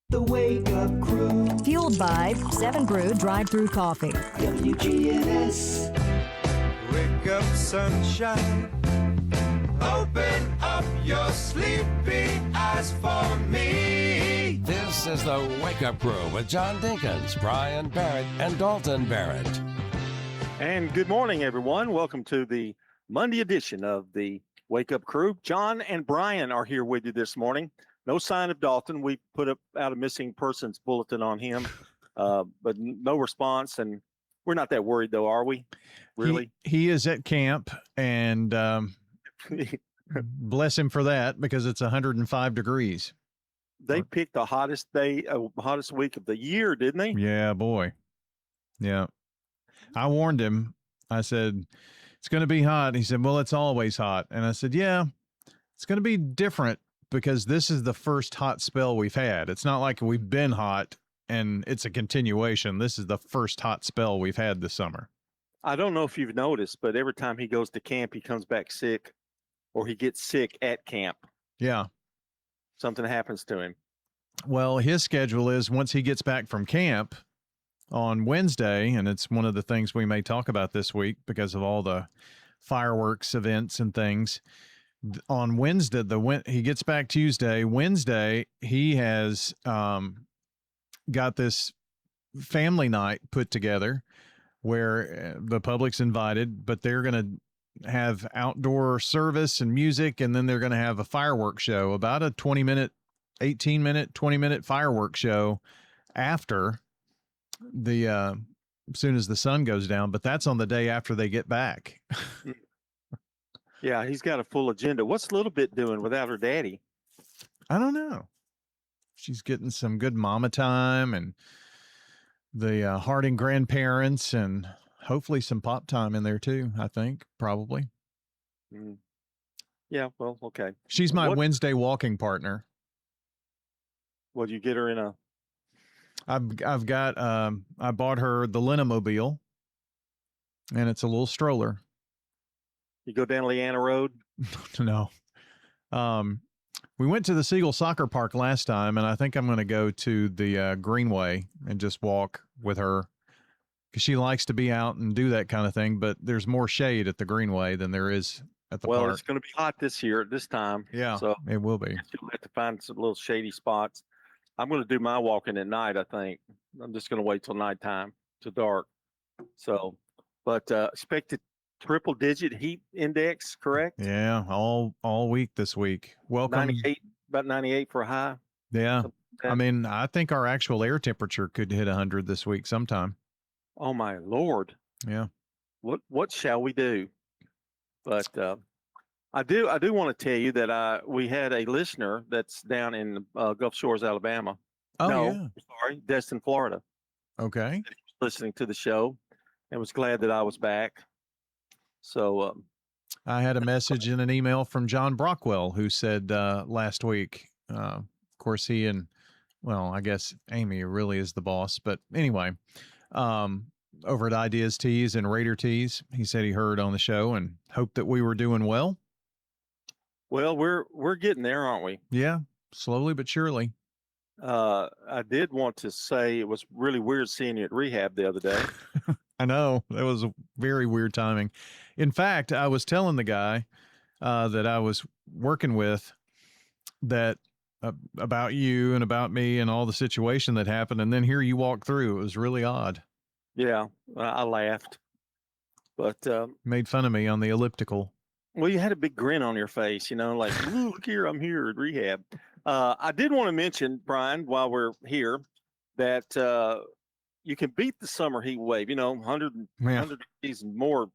The Wake Up Crew, Fueled by 7 Brew Drive-Thru Coffee. WGNS. Wake up, sunshine. Open up your sleepy eyes for me. This is the Wake Up Crew with John Dinkins, Brian Barrett, and Dalton Barrett. And good morning, everyone. Welcome to the Monday edition of the Wake Up Crew. John and Brian are here with you this morning. No sign of Dalton. We put up out a missing persons bulletin on him, but no response. And we're not that worried, though, are we? Really? He is at camp, and bless him for that, because it's 105 degrees. They picked the hottest hottest week of the year, didn't they? Yeah, boy. Yeah. I warned him. I said, it's going to be hot. He said, well, it's always hot. And I said, yeah, it's going to be different because this is the first hot spell we've had. It's not like we've been hot and it's a continuation. This is the first hot spell we've had this summer. I don't know if you've noticed, but every time he goes to camp, he comes back sick, or he gets sick at camp. Yeah. Something happens to him. Well, his schedule is once he gets back from camp on Wednesday, and it's one of the things we may talk about this week because of all the fireworks events and things. On Wednesday, he gets back Tuesday. Wednesday, he has got this family night put together where the public's invited, but they're going to have outdoor service and music, and then they're going to have a fireworks show, about a 20-minute fireworks show after the as soon as the sun goes down. But that's on the day after they get back. Yeah, he's got a full agenda. What's Little Bit doing without her daddy? I don't know. She's getting some good mama time and the Harding grandparents, and hopefully some pop time in there too, I think, probably. Mm. Yeah, well, okay. She's my Wednesday walking partner. Would you get her in a... I've got, I bought her the Lenamobile, and it's a little stroller. You go down Leanna Road? No. We went to the Siegel Soccer Park last time, and I think I'm going to go to the Greenway and just walk with her, because she likes to be out and do that kind of thing, but there's more shade at the Greenway than there is at the park. Well, it's going to be hot this year at this time. Yeah, so it will be. You'll have to find some little shady spots. I'm going to do my walking at night, I think. I'm just going to wait till nighttime, till dark. So, but expected triple-digit heat index, correct? Yeah, all week this week. Welcome. 98, about 98 for a high. Yeah. I mean, I think our actual air temperature could hit 100 this week sometime. Oh, my Lord. Yeah. What shall we do? But I do want to tell you that we had a listener that's down in Gulf Shores, Alabama. Oh, no, yeah. sorry, Destin, Florida. Okay. Listening to the show and was glad that I was back. So I had a message in an email from John Brockwell, who said last week, of course, he and, well, I guess Amy really is the boss. But anyway, over at Ideas Tees and Raider Tees, he said he heard on the show and hoped that we were doing well. Well, we're getting there, aren't we? Yeah, slowly but surely. I did want to say it was really weird seeing you at rehab the other day. I know, that was very weird timing. In fact, I was telling the guy that I was working with that about you and about me and all the situation that happened, and then here you walk through. It was really odd. Yeah, I laughed, but made fun of me on the elliptical. Well, you had a big grin on your face, like, "Ooh, look here, I'm here at rehab." I did want to mention, Brian, while we're here, that you can beat the summer heat wave, 100 degrees and more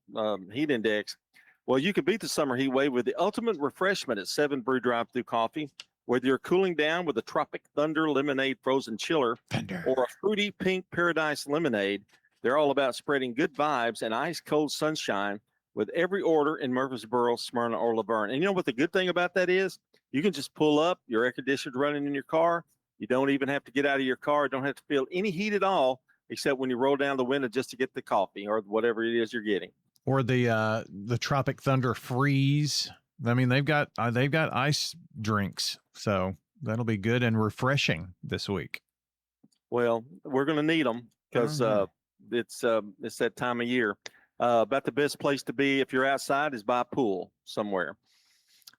heat index. Well, you can beat the summer heat wave with the ultimate refreshment at 7 Brew Drive-Thru Coffee. Whether you're cooling down with a Tropic Thunder Lemonade Frozen Chiller or a Fruity Pink Paradise Lemonade, they're all about spreading good vibes and ice-cold sunshine with every order in Murfreesboro, Smyrna, or Laverne. And you know what the good thing about that is? You can just pull up, your air conditioner's running in your car. You don't even have to get out of your car. Don't have to feel any heat at all, except when you roll down the window just to get the coffee or whatever it is you're getting. Or the Tropic Thunder Freeze. I mean, they've got ice drinks, so that'll be good and refreshing this week. Well, we're going to need them because it's that time of year. About the best place to be if you're outside is by a pool somewhere.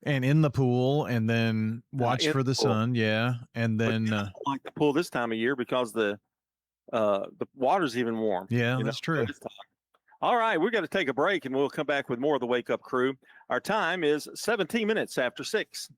And in the pool, and then watch in for the the pool. sun. Yeah. And But then, I don't like the pool this time of year because the water's even warm. yeah, you that's know, true. this time. All right, we're going to take a break and we'll come back with more of the Wake Up Crew. Our time is 17 minutes after 6.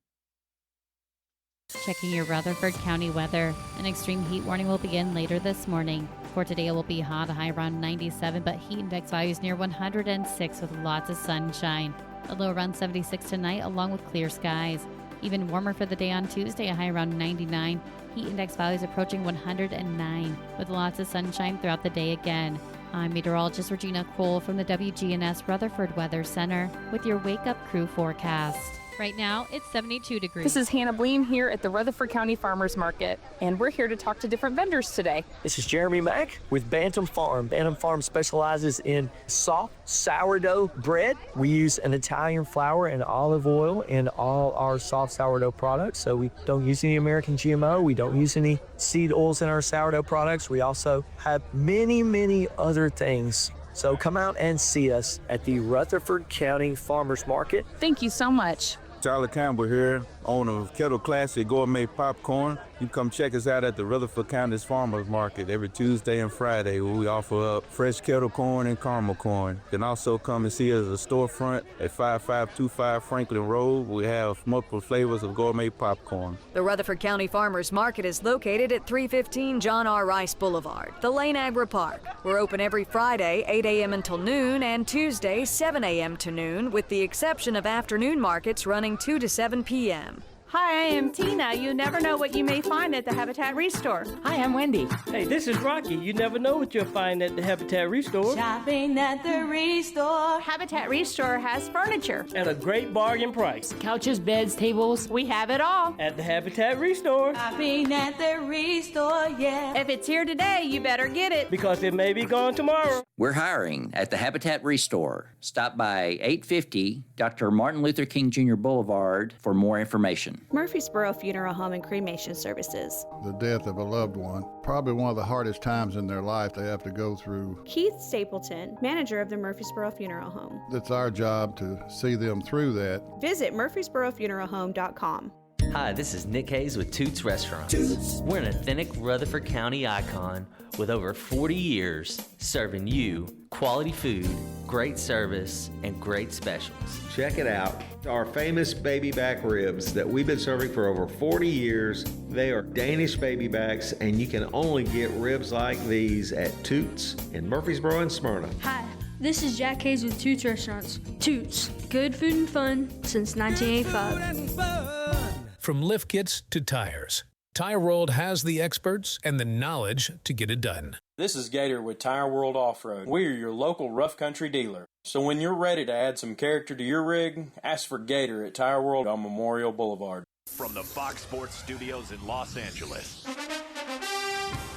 Checking your Rutherford County weather. An extreme heat warning will begin later this morning. For today, it will be hot, a high around 97, but heat index values near 106 with lots of sunshine. A low around 76 tonight, along with clear skies. Even warmer for the day on Tuesday, a high around 99. Heat index values approaching 109, with lots of sunshine throughout the day again. I'm meteorologist Regina Cole from the WGNS Rutherford Weather Center with your Wake Up Crew forecast. Right now, it's 72 degrees. This is Hannah Bleen here at the Rutherford County Farmers Market, and we're here to talk to different vendors today. This is Jeremy Mack with Bantam Farm. Bantam Farm specializes in soft sourdough bread. We use an Italian flour and olive oil in all our soft sourdough products, so we don't use any American GMO. We don't use any seed oils in our sourdough products. We also have many, many other things. So come out and see us at the Rutherford County Farmers Market. Thank you so much. Charlie Campbell here, owner of Kettle Classic Gourmet Popcorn. You come check us out at the Rutherford County's Farmers Market every Tuesday and Friday, where we offer up fresh kettle corn and caramel corn. You can also come and see us at the storefront at 5525 Franklin Road. We have multiple flavors of gourmet popcorn. The Rutherford County Farmers Market is located at 315 John R. Rice Boulevard, the Lane Agri Park. We're open every Friday, 8 a.m. until noon, and Tuesday, 7 a.m. to noon, with the exception of afternoon markets running 2 to 7 p.m. Hi, I am Tina. You never know what you may find at the Habitat Restore. Hi, I'm Wendy. Hey, this is Rocky. You never know what you'll find at the Habitat Restore. Shopping at the Restore. Habitat Restore has furniture. At a great bargain price. Couches, beds, tables. We have it all. At the Habitat Restore. Shopping at the Restore, yeah. If it's here today, you better get it. Because it may be gone tomorrow. We're hiring at the Habitat Restore. Stop by 850 Dr. Martin Luther King Jr. Boulevard for more information. Murfreesboro Funeral Home and Cremation Services. The death of a loved one, probably one of the hardest times in their life they have to go through. Keith Stapleton, manager of the Murfreesboro Funeral Home. It's our job to see them through that. Visit murfreesborofuneralhome.com. Hi, this is Nick Hayes with Toots Restaurants. Toots. We're an authentic Rutherford County icon with over 40 years serving you quality food, great service, and great specials. Check it out. Our famous baby back ribs that we've been serving for over 40 years. They are Danish baby backs, and you can only get ribs like these at Toots in Murfreesboro and Smyrna. Hi, this is Jack Hayes with Toots Restaurants. Toots, good food and fun since 1985. From lift kits to tires, Tire World has the experts and the knowledge to get it done. This is Gator with Tire World Off-Road. We are your local rough country dealer. So when you're ready to add some character to your rig, ask for Gator at Tire World on Memorial Boulevard. From the Fox Sports Studios in Los Angeles,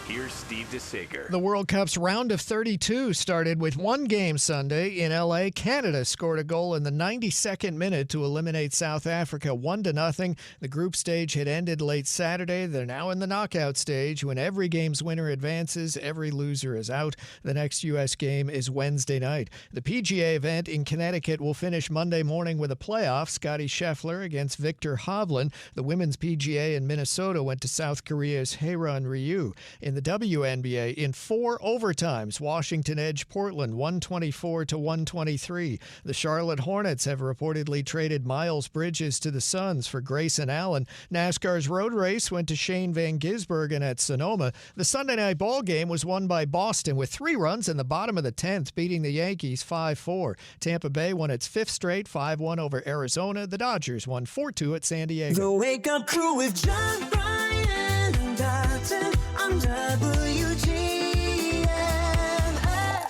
here's Steve DeSager. The World Cup's round of 32 started with one game Sunday in L.A. Canada scored a goal in the 92nd minute to eliminate South Africa 1-0. The group stage had ended late Saturday. They're now in the knockout stage. When every game's winner advances, every loser is out. The next U.S. game is Wednesday night. The PGA event in Connecticut will finish Monday morning with a playoff. Scotty Scheffler against Victor Hovland. The women's PGA in Minnesota went to South Korea's Haeron Ryu. In the WNBA, in 4 overtimes, Washington edged Portland 124-123. The Charlotte Hornets have reportedly traded Miles Bridges to the Suns for Grayson Allen. NASCAR's road race went to Shane Van Gisbergen at Sonoma. The Sunday night ball game was won by Boston with 3 runs in the bottom of the 10th, beating the Yankees 5-4. Tampa Bay won its 5th straight, 5-1 over Arizona. The Dodgers won 4-2 at San Diego. The Wake Up Crew with John Bryan and Dalton on WGNS.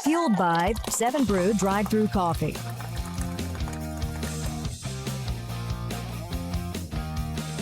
Fueled by 7 Brew drive-through coffee.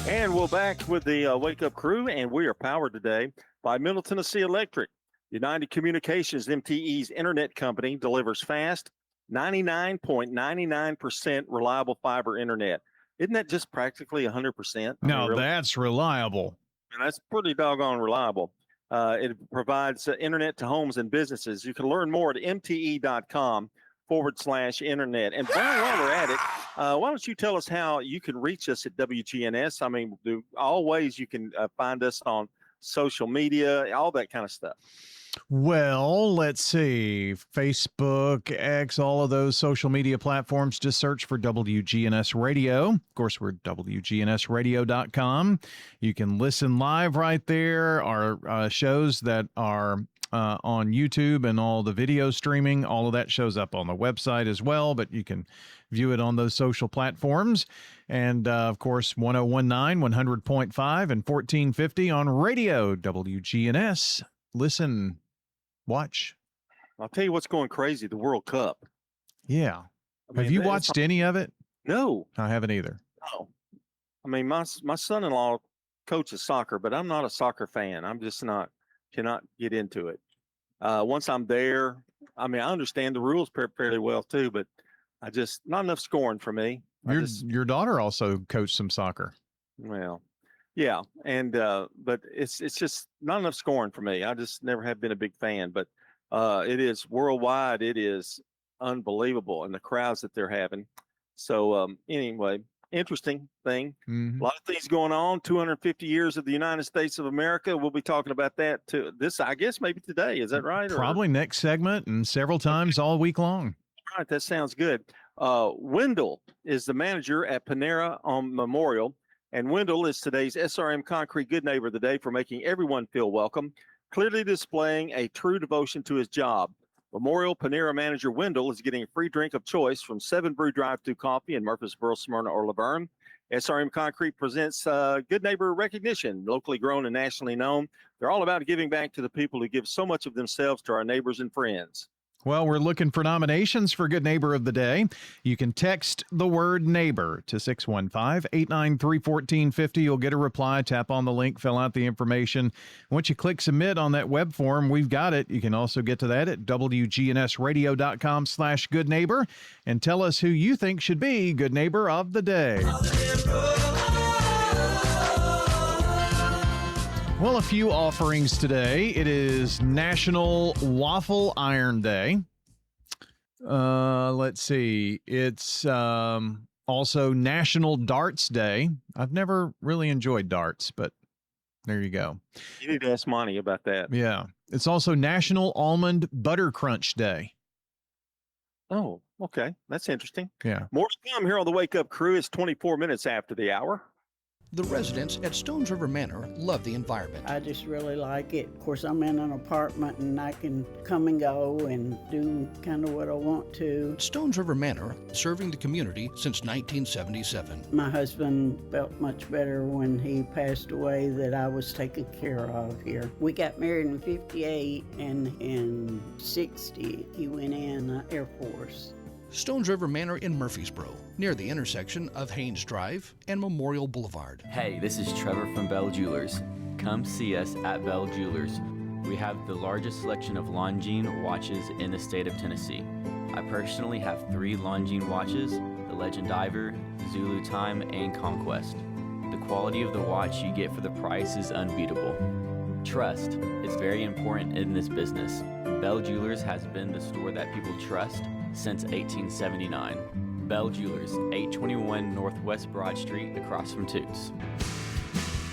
And we're back with the Wake Up Crew, and we are powered today by Middle Tennessee Electric. United Communications, MTE's internet company, delivers fast, 99.99% reliable fiber internet. Isn't that just practically 100%? No, that's reliable. And that's pretty doggone reliable. It provides internet to homes and businesses. You can learn more at mte.com/internet. And Brian, while we're at it, why don't you tell us how you can reach us at WGNS? I mean, all ways you can find us on social media, all that kind of stuff. Well, let's see. Facebook, X, all of those social media platforms. Just search for WGNS Radio. Of course, we're WGNSradio.com. You can listen live right there. Our shows that are on YouTube and all the video streaming, all of that shows up on the website as well, but you can view it on those social platforms. And, of course, 1019, 100.5, and 1450 on radio, WGNS. Listen. Watch. I'll tell you what's going crazy, the World Cup. Yeah. I mean, have you watched any of it? No. I haven't either. No. I mean, my son-in-law coaches soccer, but I'm not a soccer fan. I'm just cannot get into it. Once I'm there, I mean, I understand the rules fairly well too, but not enough scoring for me. Your daughter also coached some soccer. Well, yeah, and but it's just not enough scoring for me. I just never have been a big fan, but it is worldwide. It is unbelievable, and the crowds that they're having. So anyway, interesting thing. Mm-hmm. A lot of things going on. 250 years of the United States of America. We'll be talking about that too. This, I guess, maybe today. Is that right? Probably next segment and several times all week long. All right, that sounds good. Wendell is the manager at Panera on Memorial. And Wendell is today's SRM Concrete Good Neighbor of the Day for making everyone feel welcome, clearly displaying a true devotion to his job. Memorial Panera manager Wendell is getting a free drink of choice from 7 Brew Drive-Thru Coffee in Murfreesboro, Smyrna, or Laverne. SRM Concrete presents Good Neighbor recognition, locally grown and nationally known. They're all about giving back to the people who give so much of themselves to our neighbors and friends. Well, we're looking for nominations for Good Neighbor of the Day. You can text the word neighbor to 615-893-1450. You'll get a reply. Tap on the link, fill out the information. Once you click submit on that web form, we've got it. You can also get to that at WGNSradio.com/Good Neighbor and tell us who you think should be Good Neighbor of the Day. Well, a few offerings today. It is National Waffle Iron Day. Let's see. It's also National Darts Day. I've never really enjoyed darts, but there you go. You need to ask Monty about that. Yeah. It's also National Almond Butter Crunch Day. Oh, okay. That's interesting. Yeah. More to come here on the Wake Up Crew. It's 24 minutes after the hour. The residents at Stones River Manor love the environment. I just really like it. Of course, I'm in an apartment and I can come and go and do kind of what I want to. Stones River Manor, serving the community since 1977. My husband felt much better when he passed away that I was taken care of here. We got married in 58 and in 60 he went in Air Force. Stones River Manor in Murfreesboro, near the intersection of Haynes Drive and Memorial Boulevard. Hey, this is Trevor from Bell Jewelers. Come see us at Bell Jewelers. We have the largest selection of Longines watches in the state of Tennessee. I personally have 3 Longines watches, the Legend Diver, Zulu Time, and Conquest. The quality of the watch you get for the price is unbeatable. Trust is very important in this business. Bell Jewelers has been the store that people trust since 1879. Bell Jewelers, 821 Northwest Broad Street, across from Toots.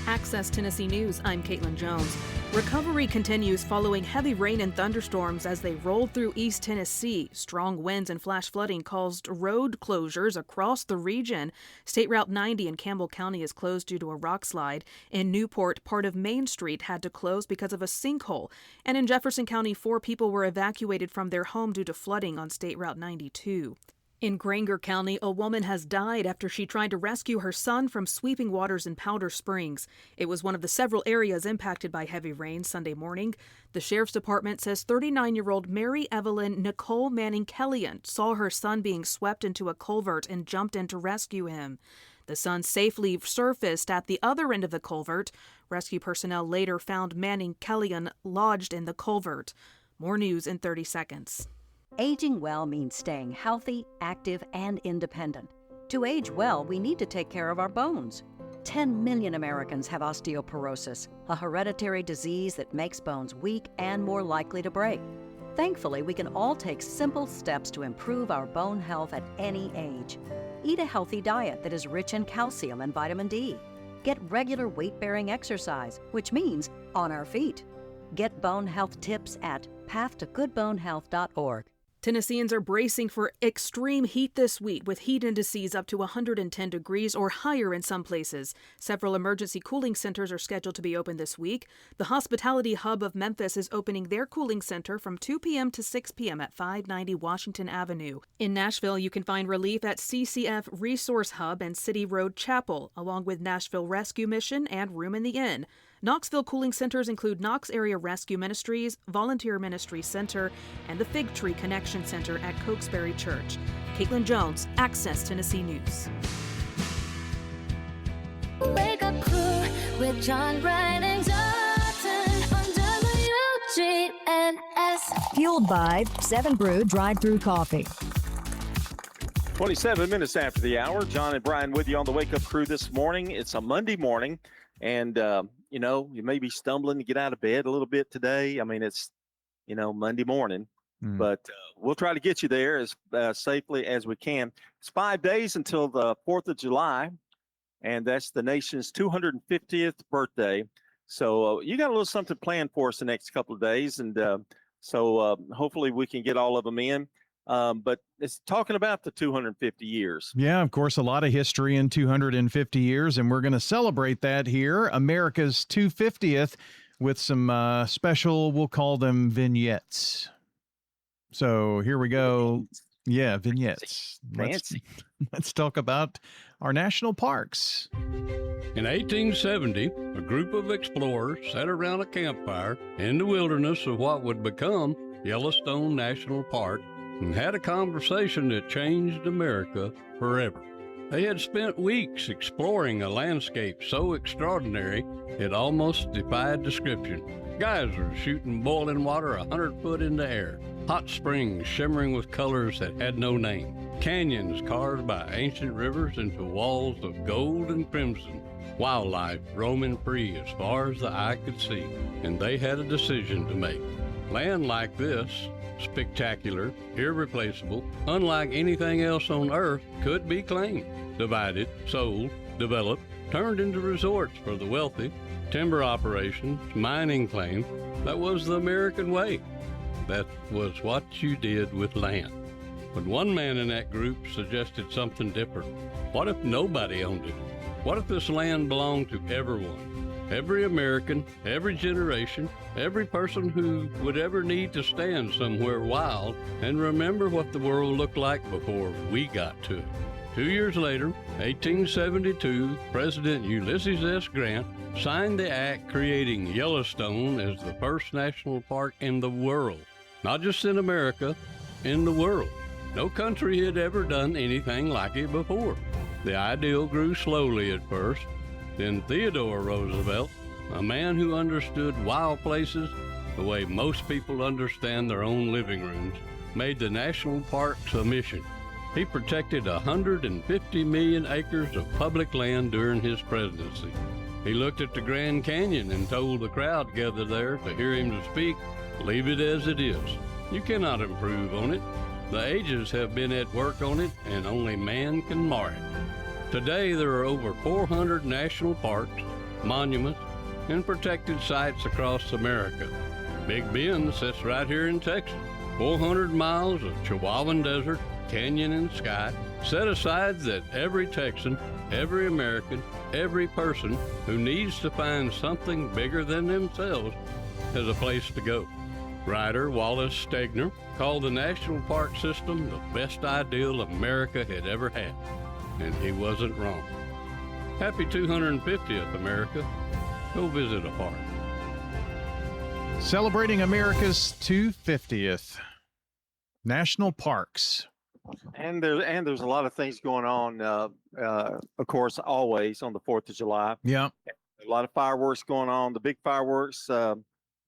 Access Tennessee News, I'm Caitlin Jones. Recovery continues following heavy rain and thunderstorms as they rolled through East Tennessee. Strong winds and flash flooding caused road closures across the region. State Route 90 in Campbell County is closed due to a rock slide. In Newport, part of Main Street had to close because of a sinkhole. And in Jefferson County, 4 people were evacuated from their home due to flooding on State Route 92. In Granger County, a woman has died after she tried to rescue her son from sweeping waters in Powder Springs. It was one of the several areas impacted by heavy rain Sunday morning. The Sheriff's Department says 39-year-old Mary Evelyn Nicole Manning-Kellyan saw her son being swept into a culvert and jumped in to rescue him. The son safely surfaced at the other end of the culvert. Rescue personnel later found Manning-Kellyan lodged in the culvert. More news in 30 seconds. Aging well means staying healthy, active, and independent. To age well, we need to take care of our bones. 10 million Americans have osteoporosis, a hereditary disease that makes bones weak and more likely to break. Thankfully, we can all take simple steps to improve our bone health at any age. Eat a healthy diet that is rich in calcium and vitamin D. Get regular weight-bearing exercise, which means on our feet. Get bone health tips at pathtogoodbonehealth.org. Tennesseans are bracing for extreme heat this week, with heat indices up to 110 degrees or higher in some places. Several emergency cooling centers are scheduled to be open this week. The Hospitality Hub of Memphis is opening their cooling center from 2 p.m. to 6 p.m. at 590 Washington Avenue. In Nashville, you can find relief at CCF Resource Hub and City Road Chapel, along with Nashville Rescue Mission and Room in the Inn. Knoxville cooling centers include Knox Area Rescue Ministries, Volunteer Ministry Center, and the Fig Tree Connection Center at Cokesbury Church. Caitlin Jones, Access Tennessee News. Wake up crew with John Bryan and Dalton on WGNS. Fueled by 7 Brew drive-through coffee. 27 minutes after the hour, John and Brian with you on the Wake Up Crew this morning. It's a Monday morning, and you may be stumbling to get out of bed a little bit today. I mean, it's Monday morning, but we'll try to get you there as safely as we can. It's 5 days until the 4th of July, and that's the nation's 250th birthday. So you got a little something planned for us the next couple of days, and so hopefully we can get all of them in. But it's talking about the 250 years. Yeah, of course, a lot of history in 250 years, and we're going to celebrate that here, America's 250th, with some special, we'll call them vignettes. So here we go. Yeah, vignettes. Fancy. Let's talk about our national parks. In 1870, a group of explorers sat around a campfire in the wilderness of what would become Yellowstone National Park and had a conversation that changed America forever. They had spent weeks exploring a landscape so extraordinary it almost defied description. Geysers shooting boiling water 100 foot in the air, hot springs shimmering with colors that had no name, canyons carved by ancient rivers into walls of gold and crimson, wildlife roaming free as far as the eye could see. And they had a decision to make. Land like this, spectacular, irreplaceable, unlike anything else on Earth, could be claimed, divided, sold, developed, turned into resorts for the wealthy, timber operations, mining claims. That was the American way. That was what you did with land. But one man in that group suggested something different. What if nobody owned it? What if this land belonged to everyone? Every American, every generation, every person who would ever need to stand somewhere wild and remember what the world looked like before we got to it. 2 years later, 1872, President Ulysses S. Grant signed the act creating Yellowstone as the first national park in the world. Not just in America, in the world. No country had ever done anything like it before. The ideal grew slowly at first. Then Theodore Roosevelt, a man who understood wild places the way most people understand their own living rooms, made the national parks a mission. He protected 150 million acres of public land during his presidency. He looked at the Grand Canyon and told the crowd gathered there to hear him to speak, "Leave it as it is. You cannot improve on it. The ages have been at work on it, and only man can mar it." Today, there are over 400 national parks, monuments, and protected sites across America. Big Bend sits right here in Texas. 400 miles of Chihuahuan Desert, canyon, and sky, set aside that every Texan, every American, every person who needs to find something bigger than themselves has a place to go. Writer Wallace Stegner called the national park system the best ideal America had ever had. And he wasn't wrong. Happy 250th, America. Go visit a park. Celebrating America's 250th. National parks. And there's a lot of things going on, of course, always on the 4th of July. Yeah. A lot of fireworks going on. The big fireworks, are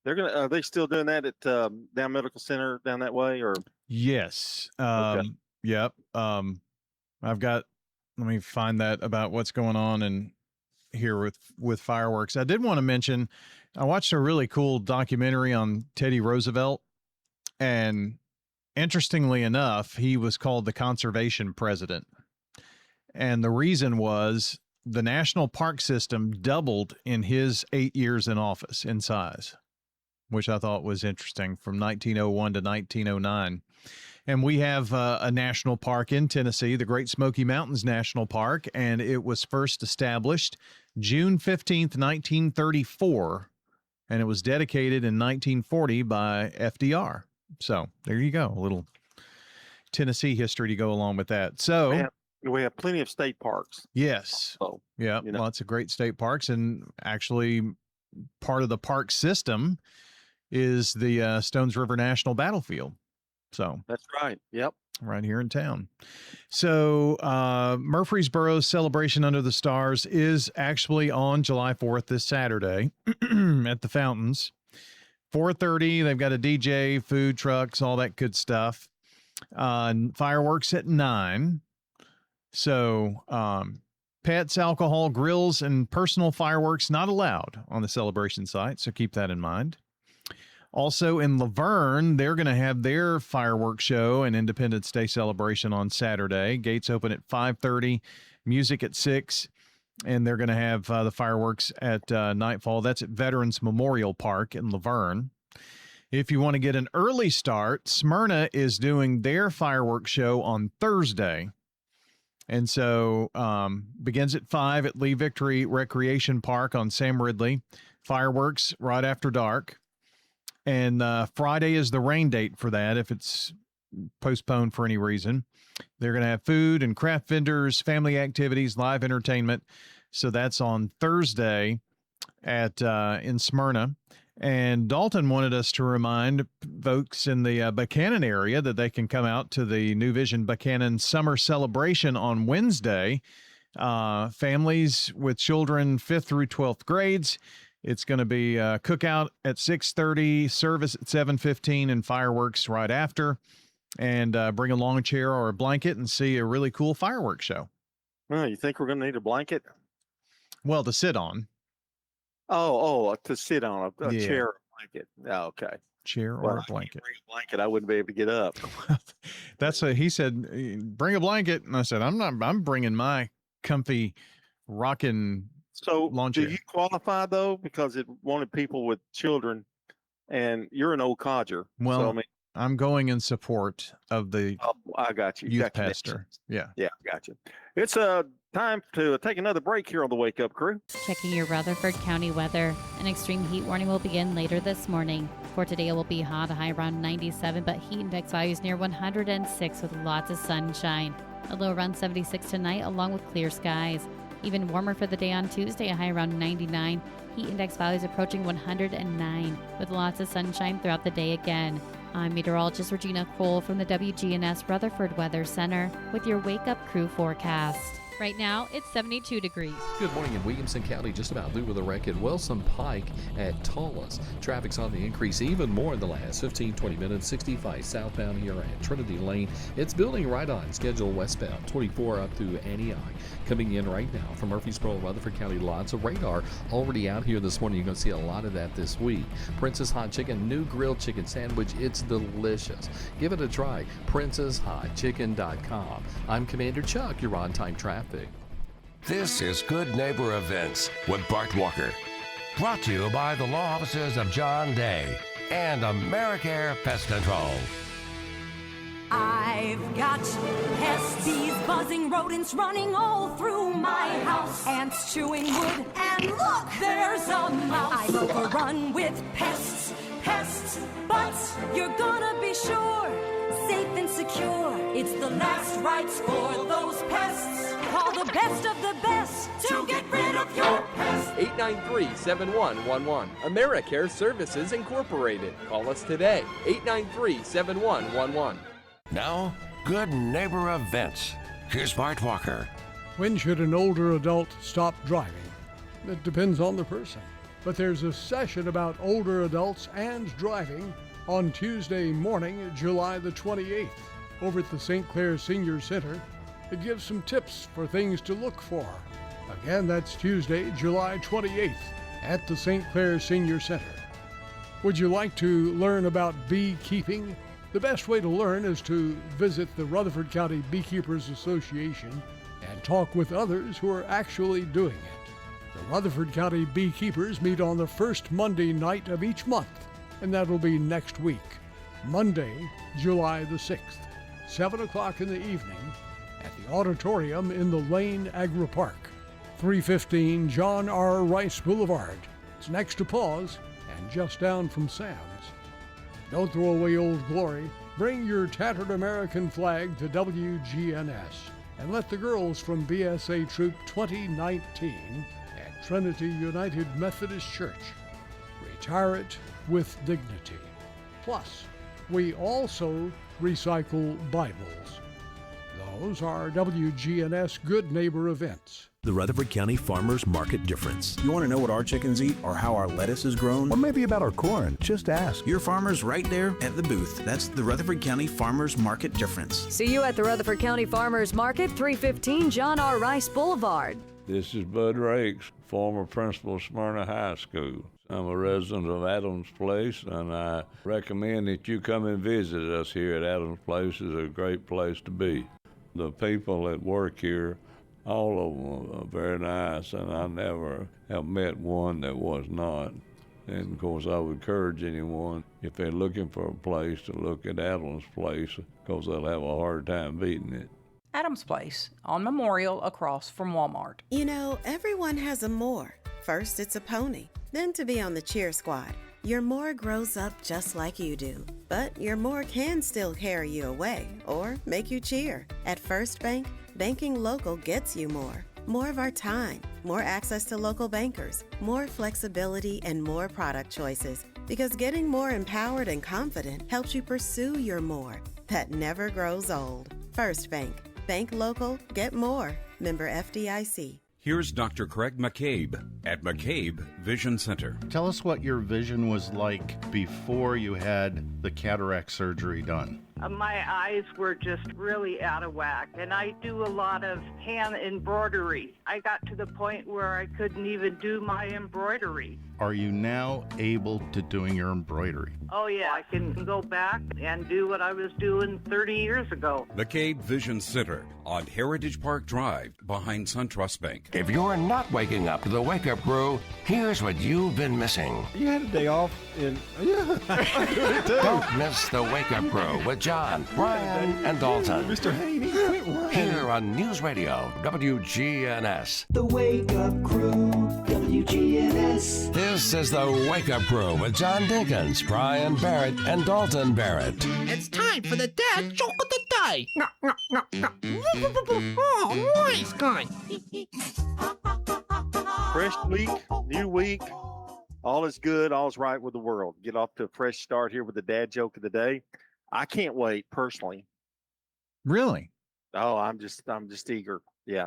they still doing that at Down Medical Center down that way? Or yes. Okay. Yep. I've got Let me find that about what's going on in here with fireworks. I did want to mention, I watched a really cool documentary on Teddy Roosevelt, and interestingly enough, he was called the conservation president. And the reason was the national park system doubled in his 8 years in office in size, which I thought was interesting, from 1901 to 1909. And we have a national park in Tennessee, the Great Smoky Mountains National Park, and it was first established June 15th, 1934, and it was dedicated in 1940 by FDR. So there you go, a little Tennessee history to go along with that. So we have plenty of state parks. Yes. So, yeah, lots of great state parks, and actually part of the park system is the Stones River National Battlefield. So that's right. Yep. Right here in town. So Murfreesboro's Celebration Under the Stars is actually on July 4th, this Saturday at the Fountains. 4:30, they've got a DJ, food trucks, all that good stuff. Fireworks at 9. So pets, alcohol, grills, and personal fireworks not allowed on the celebration site. So keep that in mind. Also in Laverne, they're going to have their fireworks show and Independence Day celebration on Saturday. Gates open at 5:30, music at 6, and they're going to have the fireworks at nightfall. That's at Veterans Memorial Park in Laverne. If you want to get an early start, Smyrna is doing their fireworks show on Thursday. And so begins at 5 at Lee Victory Recreation Park on Sam Ridley. Fireworks right after dark. And Friday is the rain date for that if it's postponed for any reason. They're going to have food and craft vendors, family activities, live entertainment. So that's on Thursday at in Smyrna. And Dalton wanted us to remind folks in the Buchanan area that they can come out to the New Vision Buchanan Summer Celebration on Wednesday. Families with children 5th through 12th grades. It's going to be a cookout at 6:30, service at 7:15, and fireworks right after. And bring a lawn chair or a blanket and see a really cool fireworks show. Oh, you think we're going to need a blanket? Well, to sit on. To sit on a chair or blanket. Oh, okay. Chair or a blanket. Bring a blanket, I wouldn't be able to get up. That's what he said. Bring a blanket, and I said, I'm bringing my comfy rocking. So lawn do chair. you qualify though? Because it wanted people with children, and you're an old codger. Well, so, I mean, I'm going in support of the I got you. youth Got pastor. Yeah. Yeah, got you. It's time to take another break here on the Wake Up Crew. Checking your Rutherford County weather. An extreme heat warning will begin later this morning. For today, it will be hot, a high around 97, but heat index values near 106 with lots of sunshine. A low around 76 tonight, along with clear skies. Even warmer for the day on Tuesday, a high around 99. Heat index values approaching 109, with lots of sunshine throughout the day again. I'm meteorologist Regina Cole from the WGNS Rutherford Weather Center with your Wake Up Crew forecast. Right now, it's 72 degrees. Good morning in Williamson County, just about through with a wreck at Wilson Pike at Tullis. Traffic's on the increase even more in the last 15-20 minutes. 65 southbound here at Trinity Lane. It's building right on schedule westbound 24 up through Antioch. Coming in right now from Murfreesboro, Rutherford County, lots of radar already out here this morning. You're going to see a lot of that this week. Princess Hot Chicken, new grilled chicken sandwich. It's delicious. Give it a try. PrincessHotChicken.com. I'm Commander Chuck. You're on time traffic. This is Good Neighbor Events with Bart Walker. Brought to you by the law offices of John Day and AmeriCare Pest Control. I've got pests, bees, buzzing rodents running all through my house. Ants chewing wood, and look, there's a mouse. I'm overrun with pests, but you're gonna be sure, safe and secure. It's the last rites for those pests. Call the best of the best to get rid of your pests. 893-7111. AmeriCare Services Incorporated. Call us today. 893-7111. Now, Good Neighbor Events. Here's Bart Walker. When should an older adult stop driving? It depends on the person. But there's a session about older adults and driving on Tuesday morning, July the 28th, over at the St. Clair Senior Center. It gives some tips for things to look for. Again, that's Tuesday, July 28th at the St. Clair Senior Center. Would you like to learn about beekeeping? The best way to learn is to visit the Rutherford County Beekeepers Association and talk with others who are actually doing it. The Rutherford County Beekeepers meet on the first Monday night of each month, and that'll be next week, Monday, July the 6th, 7 o'clock in the evening at the auditorium in the Lane Agri Park, 315 John R. Rice Boulevard. It's next to Paws and just down from Sam's. Don't throw away Old Glory. Bring your tattered American flag to WGNS and let the girls from BSA Troop 2019 at Trinity United Methodist Church retire it with dignity. Plus, we also recycle Bibles. Those are WGNS Good Neighbor events. The Rutherford County Farmers Market Difference. You want to know what our chickens eat or how our lettuce is grown? Or maybe about our corn? Just ask. Your farmer's right there at the booth. That's the Rutherford County Farmers Market Difference. See you at the Rutherford County Farmers Market, 315 John R. Rice Boulevard. This is Bud Rakes, former principal of Smyrna High School. I'm a resident of Adams Place, and I recommend that you come and visit us here at Adams Place. It's a great place to be. The people that work here, all of them are very nice, and I never have met one that was not. And, of course, I would encourage anyone, if they're looking for a place, to look at Adams Place, because they'll have a hard time beating it. Adams Place, on Memorial across from Walmart. You know, everyone has a more. First, it's a pony. Then to be on the cheer squad. Your more grows up just like you do. But your more can still carry you away or make you cheer. At First Bank, banking local gets you more. More of our time, more access to local bankers, more flexibility, and more product choices. Because getting more empowered and confident helps you pursue your more. That never grows old. First Bank. Bank local, get more. Member FDIC. Here's Dr. Craig McCabe at McCabe Vision Center. Tell us what your vision was like before you had the cataract surgery done. My eyes were just really out of whack, and I do a lot of hand embroidery. I got to the point where I couldn't even do my embroidery. Are you now able to doing your embroidery? Oh yeah, I can go back and do what I was doing 30 years ago. McCabe Vision Center on Heritage Park Drive behind SunTrust Bank. If you're not waking up to the Wake Up Crew, here's what you've been missing. You had a day off and Don't miss the Wake Up Crew with John, Brian, and Dalton. Mr. Haney, quit running. Here on News Radio, WGNS. The Wake Up Crew, WGNS. This is the Wake Up Crew with John Dinkins, Brian Barrett, and Dalton Barrett. It's time for the dad joke of the day. Oh, nice guy. Fresh week, new week. All is good. All is right with the world. Get off to a fresh start here with the dad joke of the day. I can't wait personally. Really? Oh, I'm just eager. Yeah.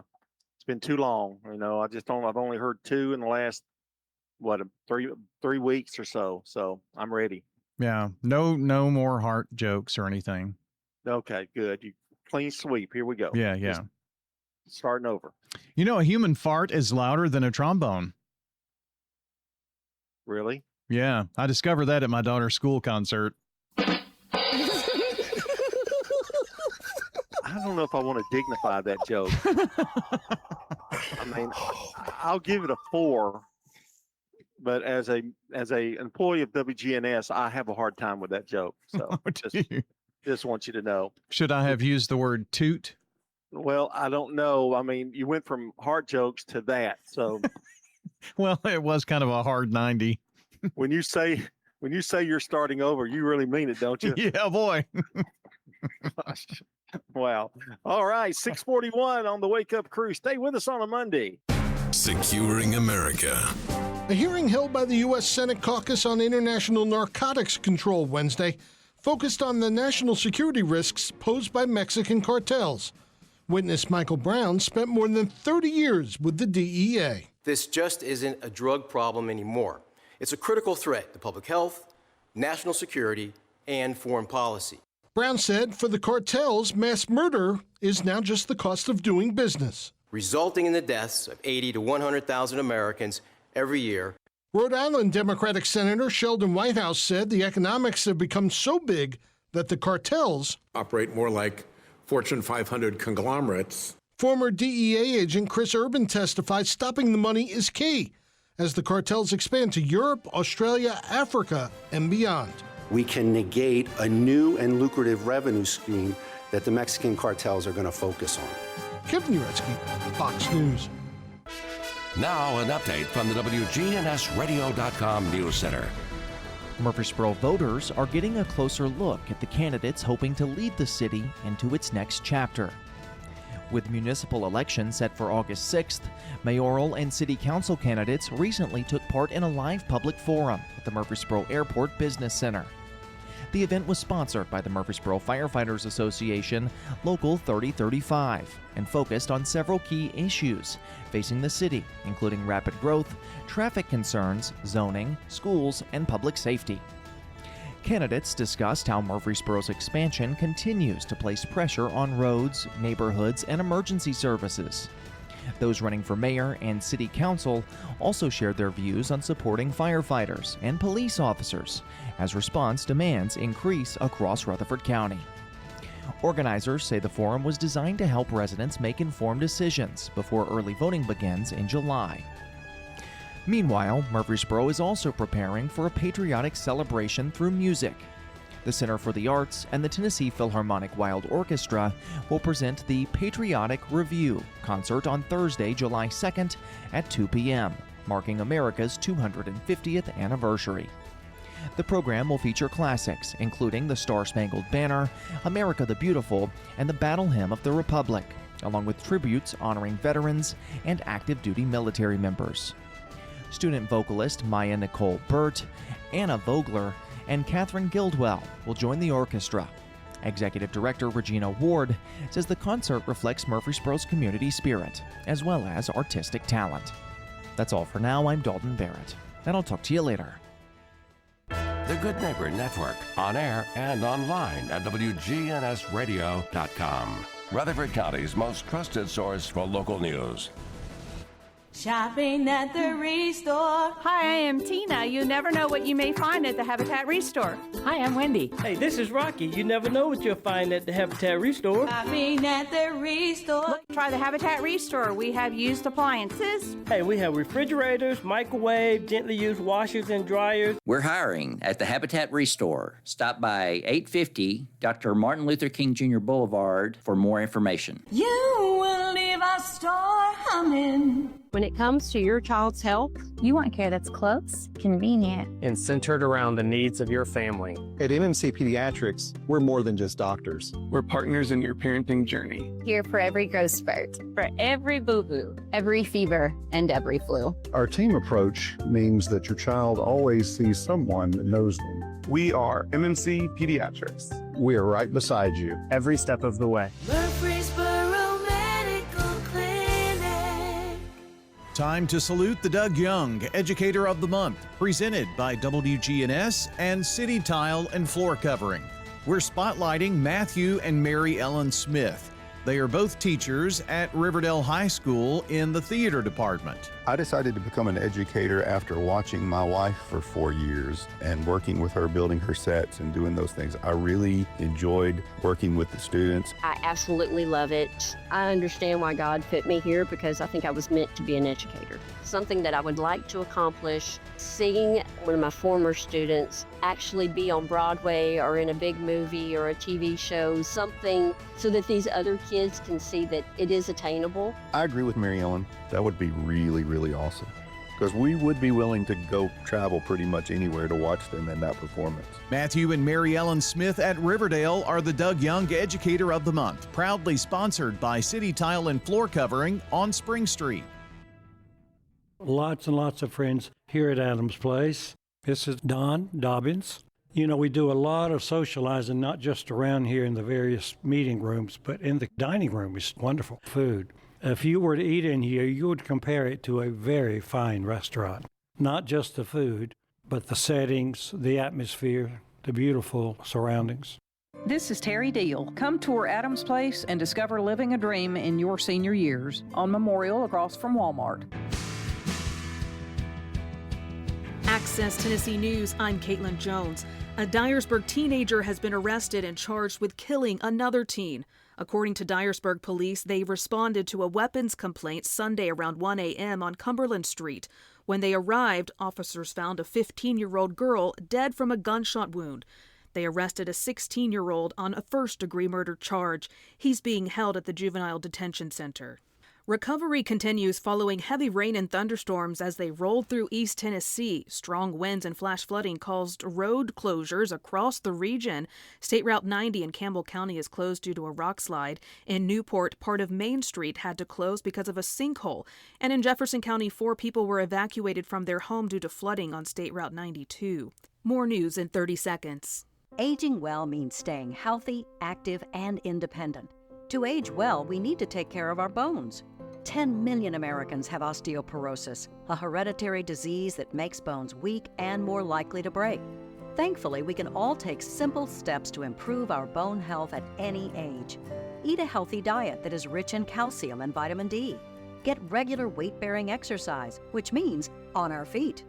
It's been too long. You know, I've only heard two in the last, three weeks or so. So I'm ready. Yeah. No more heart jokes or anything. Okay, good. You clean sweep. Here we go. Yeah. Just starting over. You know, a human fart is louder than a trombone. Really? Yeah. I discovered that at my daughter's school concert. I don't know if I want to dignify that joke. I mean, I'll give it a 4, but as a employee of WGNS, I have a hard time with that joke. So just want you to know. Should I have used the word toot? Well, I don't know. I mean, you went from hard jokes to that. So, well, it was kind of a hard 90. when you say you're starting over, you really mean it, don't you? Yeah, boy. Wow. All right. 641 on the Wake Up Crew. Stay with us on a Monday. Securing America. A hearing held by the U.S. Senate Caucus on International Narcotics Control Wednesday focused on the national security risks posed by Mexican cartels. Witness Michael Brown spent more than 30 years with the DEA. This just isn't a drug problem anymore. It's a critical threat to public health, national security, and foreign policy. Brown said for the cartels, mass murder is now just the cost of doing business, resulting in the deaths of 80 to 100,000 Americans every year. Rhode Island Democratic Senator Sheldon Whitehouse said the economics have become so big that the cartels operate more like Fortune 500 conglomerates. Former DEA agent Chris Urban testified stopping the money is key as the cartels expand to Europe, Australia, Africa, and beyond. We can negate a new and lucrative revenue stream that the Mexican cartels are going to focus on. Kevin Uretsky, Fox News. Now an update from the WGNSradio.com News Center. Murfreesboro voters are getting a closer look at the candidates hoping to lead the city into its next chapter. With municipal elections set for August 6th, mayoral and city council candidates recently took part in a live public forum at the Murfreesboro Airport Business Center. The event was sponsored by the Murfreesboro Firefighters Association Local 3035 and focused on several key issues facing the city, including rapid growth, traffic concerns, zoning, schools, and public safety. Candidates discussed how Murfreesboro's expansion continues to place pressure on roads, neighborhoods, and emergency services. Those running for mayor and city council also shared their views on supporting firefighters and police officers as response demands increase across Rutherford County. Organizers say the forum was designed to help residents make informed decisions before early voting begins in July. Meanwhile, Murfreesboro is also preparing for a patriotic celebration through music. The Center for the Arts and the Tennessee Philharmonic Wild Orchestra will present the Patriotic Review concert on Thursday, July 2nd at 2 p.m., marking America's 250th anniversary. The program will feature classics, including the Star-Spangled Banner, America the Beautiful, and the Battle Hymn of the Republic, along with tributes honoring veterans and active duty military members. Student vocalist Maya Nicole Burt, Anna Vogler, and Catherine Guildwell will join the orchestra. Executive Director Regina Ward says the concert reflects Murfreesboro's community spirit, as well as artistic talent. That's all for now. I'm Dalton Barrett, and I'll talk to you later. The Good Neighbor Network, on air and online at WGNSradio.com. Rutherford County's most trusted source for local news. Shopping at the Restore. Hi, I am Tina. You never know what you may find at the Habitat Restore. Hi, I'm Wendy. Hey, this is Rocky. You never know what you'll find at the Habitat Restore. Shopping at the Restore. Look, try the Habitat Restore. We have used appliances. Hey, we have refrigerators, microwave, gently used washers and dryers. We're hiring at the Habitat Restore. Stop by 850 Dr. Martin Luther King Jr. Boulevard for more information. You will leave our store humming. When it comes to your child's health, you want care that's close, convenient, and centered around the needs of your family. At MMC Pediatrics, we're more than just doctors. We're partners in your parenting journey. Here for every growth spurt, for every boo-boo, every fever, and every flu. Our team approach means that your child always sees someone that knows them. We are MMC Pediatrics. We are right beside you every step of the way. Murfreesboro Medical Clinic. Time to salute the Doug Young Educator of the Month, presented by WGNS and City Tile and Floor Covering. We're spotlighting Matthew and Mary Ellen Smith. They are both teachers at Riverdale High School in the theater department. I decided to become an educator after watching my wife for 4 years and working with her, building her sets and doing those things. I really enjoyed working with the students. I absolutely love it. I understand why God put me here because I think I was meant to be an educator. Something that I would like to accomplish, seeing one of my former students actually be on Broadway or in a big movie or a TV show, something so that these other kids can see that it is attainable. I agree with Mary Ellen. That would be really, really awesome. Because we would be willing to go travel pretty much anywhere to watch them in that performance. Matthew and Mary Ellen Smith at Riverdale are the Doug Young Educator of the Month, proudly sponsored by City Tile and Floor Covering on Spring Street. Lots and lots of friends here at Adams Place. This is Don Dobbins. You know, we do a lot of socializing, not just around here in the various meeting rooms, but in the dining room. It's wonderful food. If you were to eat in here, you would compare it to a very fine restaurant. Not just the food, but the settings, the atmosphere, the beautiful surroundings. This is Terry Deal. Come tour Adams Place and discover living a dream in your senior years on Memorial across from Walmart. Access Tennessee News, I'm Caitlin Jones. A Dyersburg teenager has been arrested and charged with killing another teen. According to Dyersburg police, they responded to a weapons complaint Sunday around 1 a.m. on Cumberland Street. When they arrived, officers found a 15-year-old girl dead from a gunshot wound. They arrested a 16-year-old on a first-degree murder charge. He's being held at the Juvenile Detention Center. Recovery continues following heavy rain and thunderstorms as they rolled through East Tennessee. Strong winds and flash flooding caused road closures across the region. State Route 90 in Campbell County is closed due to a rock slide. In Newport, part of Main Street had to close because of a sinkhole. And in Jefferson County, 4 people were evacuated from their home due to flooding on State Route 92. More news in 30 seconds. Aging well means staying healthy, active, and independent. To age well, we need to take care of our bones. 10 million Americans have osteoporosis, a hereditary disease that makes bones weak and more likely to break. Thankfully, we can all take simple steps to improve our bone health at any age. Eat a healthy diet that is rich in calcium and vitamin D. Get regular weight-bearing exercise, which means on our feet.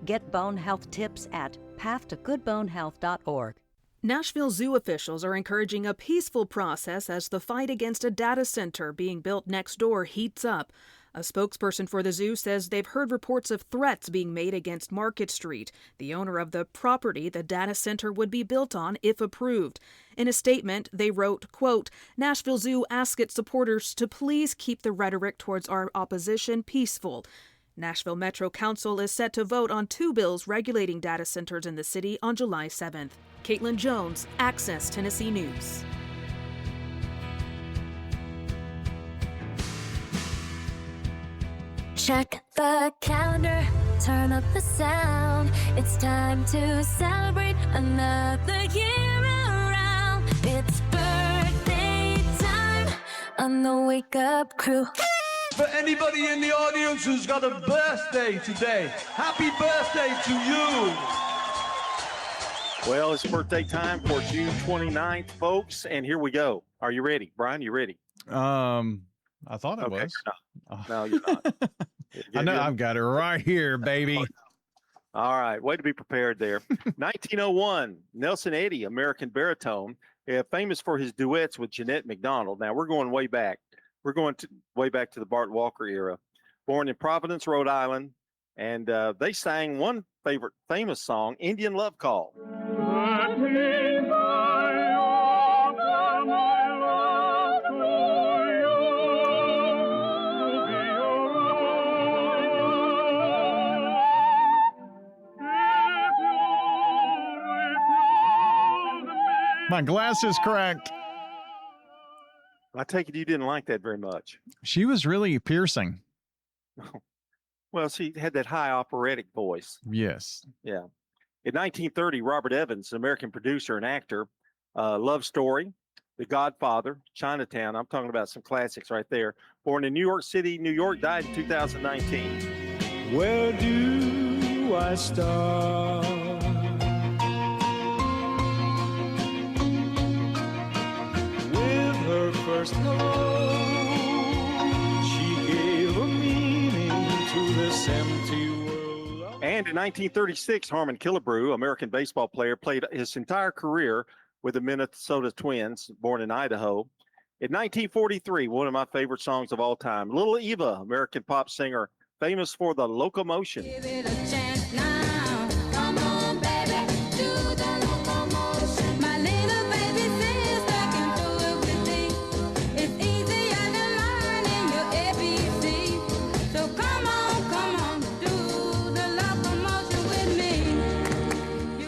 Get bone health tips at pathtogoodbonehealth.org. Nashville Zoo officials are encouraging a peaceful process as the fight against a data center being built next door heats up. A spokesperson for the zoo says they've heard reports of threats being made against Market Street, the owner of the property the data center would be built on if approved. In a statement, they wrote, quote, Nashville Zoo asks its supporters to please keep the rhetoric towards our opposition peaceful. Nashville Metro Council is set to vote on 2 bills regulating data centers in the city on July 7th. Caitlin Jones, Access Tennessee News. Check the calendar, turn up the sound. It's time to celebrate another year around. It's birthday time on the Wake Up Crew. For anybody in the audience who's got a birthday today, happy birthday to you. Well, it's birthday time for June 29th, folks, and here we go. Are you ready? Brian, you ready? I thought I was. No, you're not. I know, I've got it right here, baby. All right, way to be prepared there. 1901, Nelson Eddy, American baritone, famous for his duets with Jeanette MacDonald. Now, we're going way back. We're going way back to the Bart Walker era. Born in Providence, Rhode Island, and they sang one favorite famous song, Indian Love Call. My glass is cracked. I take it you didn't like that very much. She was really piercing. Well, she had that high operatic voice. Yes. Yeah. In 1930, Robert Evans, an American producer and actor, Love Story, The Godfather, Chinatown. I'm talking about some classics right there. Born in New York City, New York, died in 2019. Where do I start? With her first note, she gave a meaning to this empty world. And in 1936, Harmon Killebrew, American baseball player, played his entire career with the Minnesota Twins, born in Idaho. In 1943, one of my favorite songs of all time, Little Eva, American pop singer, famous for the Locomotion. Give it a chance now. Come on, baby, do the locomotion. My little baby says I can do it with me. It's easier than learning your ABC. So come on, do the locomotion with me.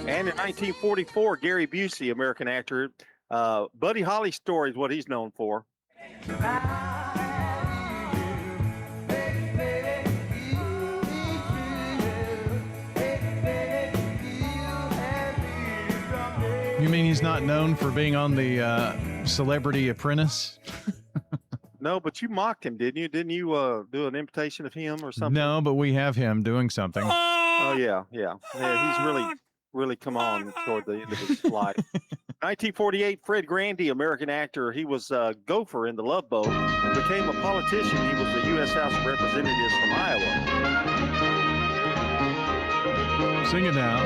And in 1944, Gary Busey, American actor, Buddy Holly story is what he's known for. You mean he's not known for being on the Celebrity Apprentice? No, but you mocked him, didn't you? Didn't you do an imitation of him or something? No, but we have him doing something. Oh, yeah. He's really come on toward the end of his life. 1948, Fred Grandy, American actor. He was a gopher in The Love Boat and became a politician. He was the U.S. House of Representatives from Iowa. Sing it now.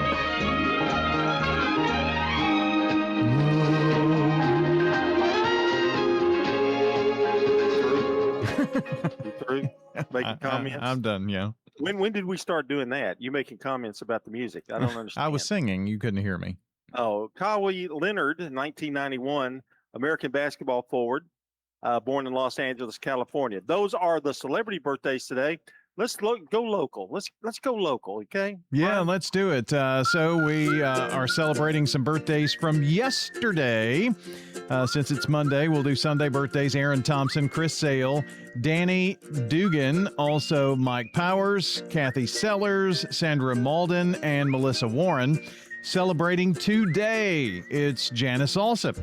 You through making comments? I'm done, yeah. When did we start doing that? You making comments about the music? I don't understand. I was singing. You couldn't hear me. Oh, Kawhi Leonard, 1991, American basketball forward, born in Los Angeles, California. Those are the celebrity birthdays today. Let's go local. Let's go local, okay? Yeah, let's do it. So we are celebrating some birthdays from yesterday. Since it's Monday, we'll do Sunday birthdays. Aaron Thompson, Chris Sale, Danny Dugan, also Mike Powers, Kathy Sellers, Sandra Malden, and Melissa Warren. Celebrating today, it's Janice Alsop,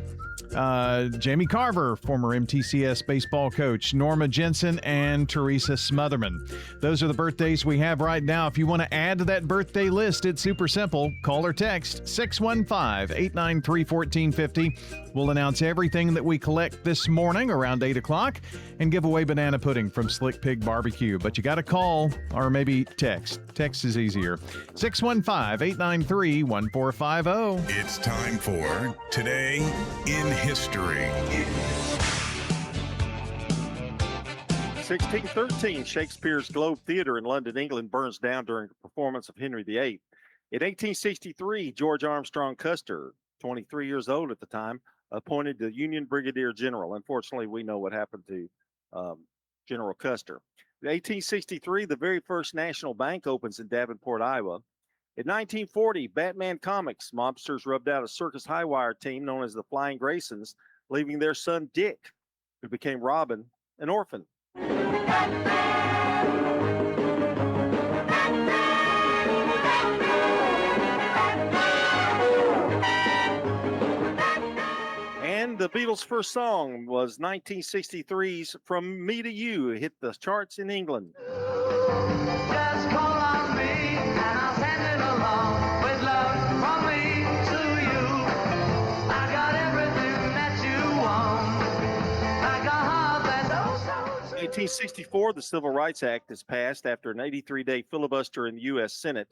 Jamie Carver, former MTCS baseball coach, Norma Jensen, and Teresa Smotherman. Those are the birthdays we have right now. If you want to add to that birthday list, it's super simple. Call or text 615-893-1450. We'll announce everything that we collect this morning around 8 o'clock and give away banana pudding from Slick Pig Barbecue. But you got to call or maybe text. Text is easier. 615-893-1450. It's time for Today in History. 1613, Shakespeare's Globe Theatre in London, England burns down during a performance of Henry VIII. In 1863, George Armstrong Custer, 23 years old at the time, appointed the Union Brigadier General. Unfortunately, we know what happened to General Custer. In 1863, the very first national bank opens in Davenport, Iowa. In 1940, Batman Comics, mobsters rubbed out a Circus Highwire team known as the Flying Graysons, leaving their son Dick, who became Robin, an orphan. And the Beatles' first song was 1963's From Me to You. It hit the charts in England. Just call on me and I'll send it along with love from me to you. I got everything that you want. I got heart that's oh so 1964, the Civil Rights Act is passed after an 83-day filibuster in the U.S. Senate.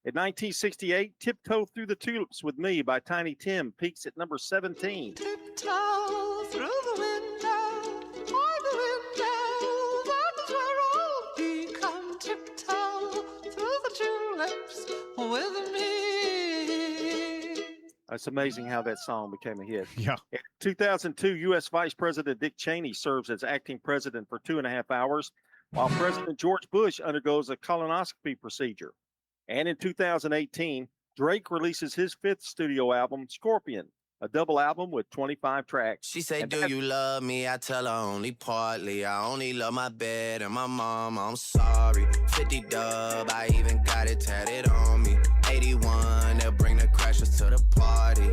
In 1968, Tiptoe Through the Tulips with Me by Tiny Tim peaks at number 17. Tiptoe through the window, by the window, that is where all be. Come tiptoe through the tulips with me. It's amazing how that song became a hit. Yeah. In 2002, U.S. Vice President Dick Cheney serves as acting president for 2.5 hours, while President George Bush undergoes a colonoscopy procedure. And in 2018, Drake releases his 5th studio album, Scorpion, a double album with 25 tracks. She say, do you love me? I tell her only partly. I only love my bed and my mom. I'm sorry. 50 dub, I even got it tatted on me. 81, they'll bring the crashers to the party.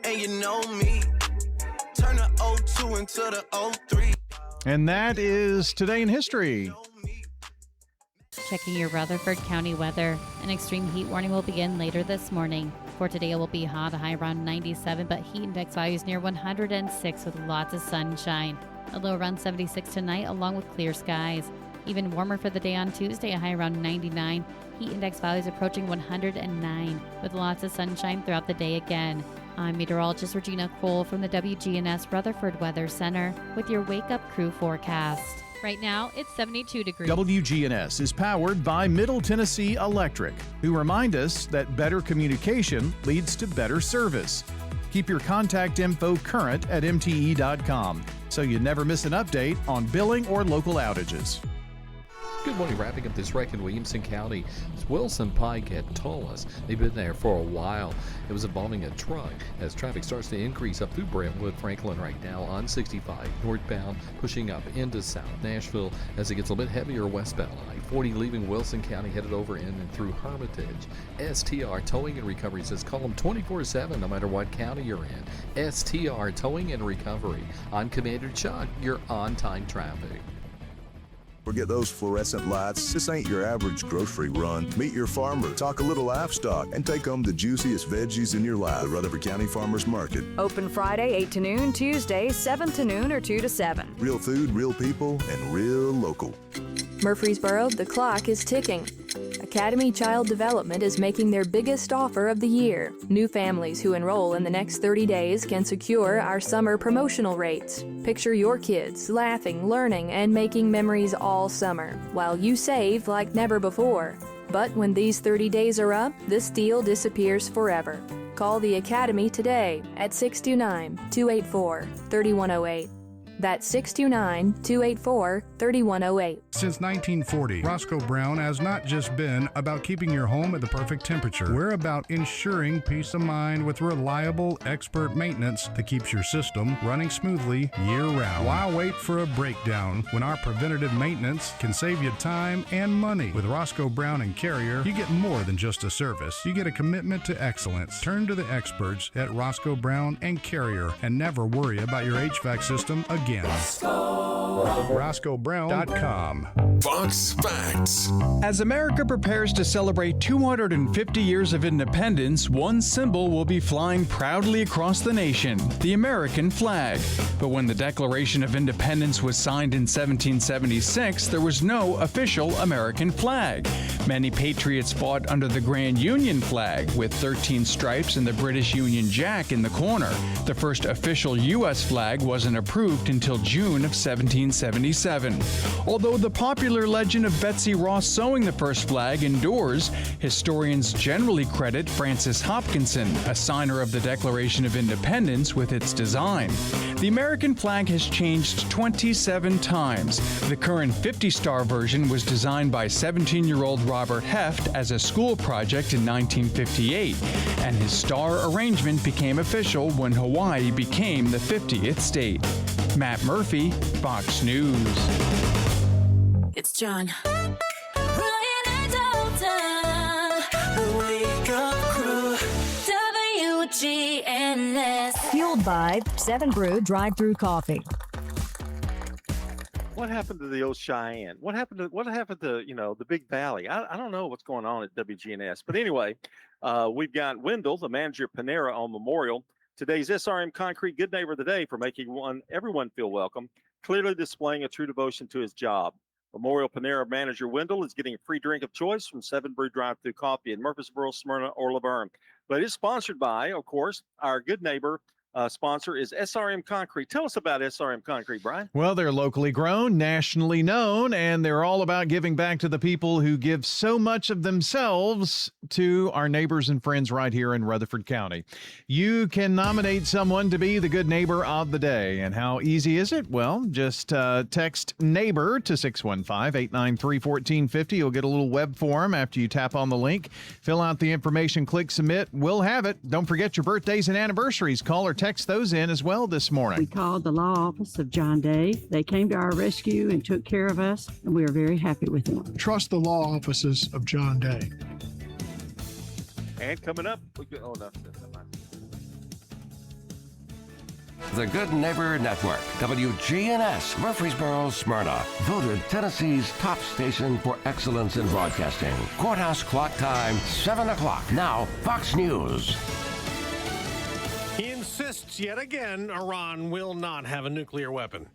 And you know me, turn the 02 into the 03. And that is Today in History. Checking your Rutherford County weather. An extreme heat warning will begin later this morning. For today, it will be hot, a high around 97, but heat index values near 106 with lots of sunshine. A low around 76 tonight, along with clear skies. Even warmer for the day on Tuesday, a high around 99. Heat index values approaching 109 with lots of sunshine throughout the day again. I'm meteorologist Regina Cole from the WGNS Rutherford Weather Center with your Wake Up Crew forecast. Right now, it's 72 degrees. WGNS is powered by Middle Tennessee Electric, who remind us that better communication leads to better service. Keep your contact info current at mte.com so you never miss an update on billing or local outages. Good morning. Wrapping up this wreck in Williamson County. It's Wilson Pike at Tullis. They've been there for a while. It was involving a truck as traffic starts to increase up through Brentwood, Franklin right now on 65 northbound, pushing up into South Nashville as it gets a little bit heavier westbound. I-40 leaving Wilson County headed over in and through Hermitage. STR Towing and Recovery says call them 24/7 no matter what county you're in. STR Towing and Recovery. I'm Commander Chuck, your on-time traffic. Forget those fluorescent lights. This ain't your average grocery run. Meet your farmer, talk a little livestock, and take home the juiciest veggies in your life. The Rutherford County Farmers Market. Open Friday 8 to noon, Tuesday 7 to noon or 2 to 7. Real food, real people, and real local. Murfreesboro, the clock is ticking. Academy Child Development is making their biggest offer of the year. New families who enroll in the next 30 days can secure our summer promotional rates. Picture your kids laughing, learning, and making memories all summer, while you save like never before. But when these 30 days are up, this deal disappears forever. Call the Academy today at 629-284-3108. That's 629-284-3108. Since 1940, Roscoe Brown has not just been about keeping your home at the perfect temperature. We're about ensuring peace of mind with reliable, expert maintenance that keeps your system running smoothly year-round. Why wait for a breakdown when our preventative maintenance can save you time and money? With Roscoe Brown and Carrier, you get more than just a service. You get a commitment to excellence. Turn to the experts at Roscoe Brown and Carrier and never worry about your HVAC system again. RoscoeBrown.com. Fox Facts. As America prepares to celebrate 250 years of independence, one symbol will be flying proudly across the nation, the American flag. But when the Declaration of Independence was signed in 1776, there was no official American flag. Many patriots fought under the Grand Union flag, with 13 stripes and the British Union Jack in the corner. The first official U.S. flag wasn't approved until June of 1777. Although the popular legend of Betsy Ross sewing the first flag endures, historians generally credit Francis Hopkinson, a signer of the Declaration of Independence, with its design. The American flag has changed 27 times. The current 50-star version was designed by 17-year-old Robert Heft as a school project in 1958, and his star arrangement became official when Hawaii became the 50th state. Matt Murphy, Fox News. It's John. Ryan and Dalton, the Wake Up Crew, WGNS. Fueled by 7 Brew Drive-Thru Coffee. What happened to the old Cheyenne? What happened to the Big Valley? I don't know what's going on at WGNS. But anyway, we've got Wendell, the manager of Panera on Memorial. Today's SRM Concrete Good Neighbor of the Day for making everyone feel welcome, clearly displaying a true devotion to his job. Memorial Panera manager Wendell is getting a free drink of choice from 7 Brew Drive-Thru Coffee in Murfreesboro, Smyrna, or Laverne. But it's sponsored by, of course, our good neighbor sponsor is SRM Concrete. Tell us about SRM Concrete, Brian. Well, they're locally grown, nationally known, and they're all about giving back to the people who give so much of themselves to our neighbors and friends right here in Rutherford County. You can nominate someone to be the good neighbor of the day. And how easy is it? Well, just text neighbor to 615-893-1450. You'll get a little web form after you tap on the link. Fill out the information, click submit. We'll have it. Don't forget your birthdays and anniversaries. Call or text those in as well this morning. We called the law office of John Day. They came to our rescue and took care of us, and we are very happy with them. Trust the law offices of John Day. And coming up, The Good Neighbor Network, WGNS, Murfreesboro, Smyrna, voted Tennessee's top station for excellence in broadcasting. Courthouse clock time, 7 o'clock. Now, Fox News. He insists yet again Iran will not have a nuclear weapon.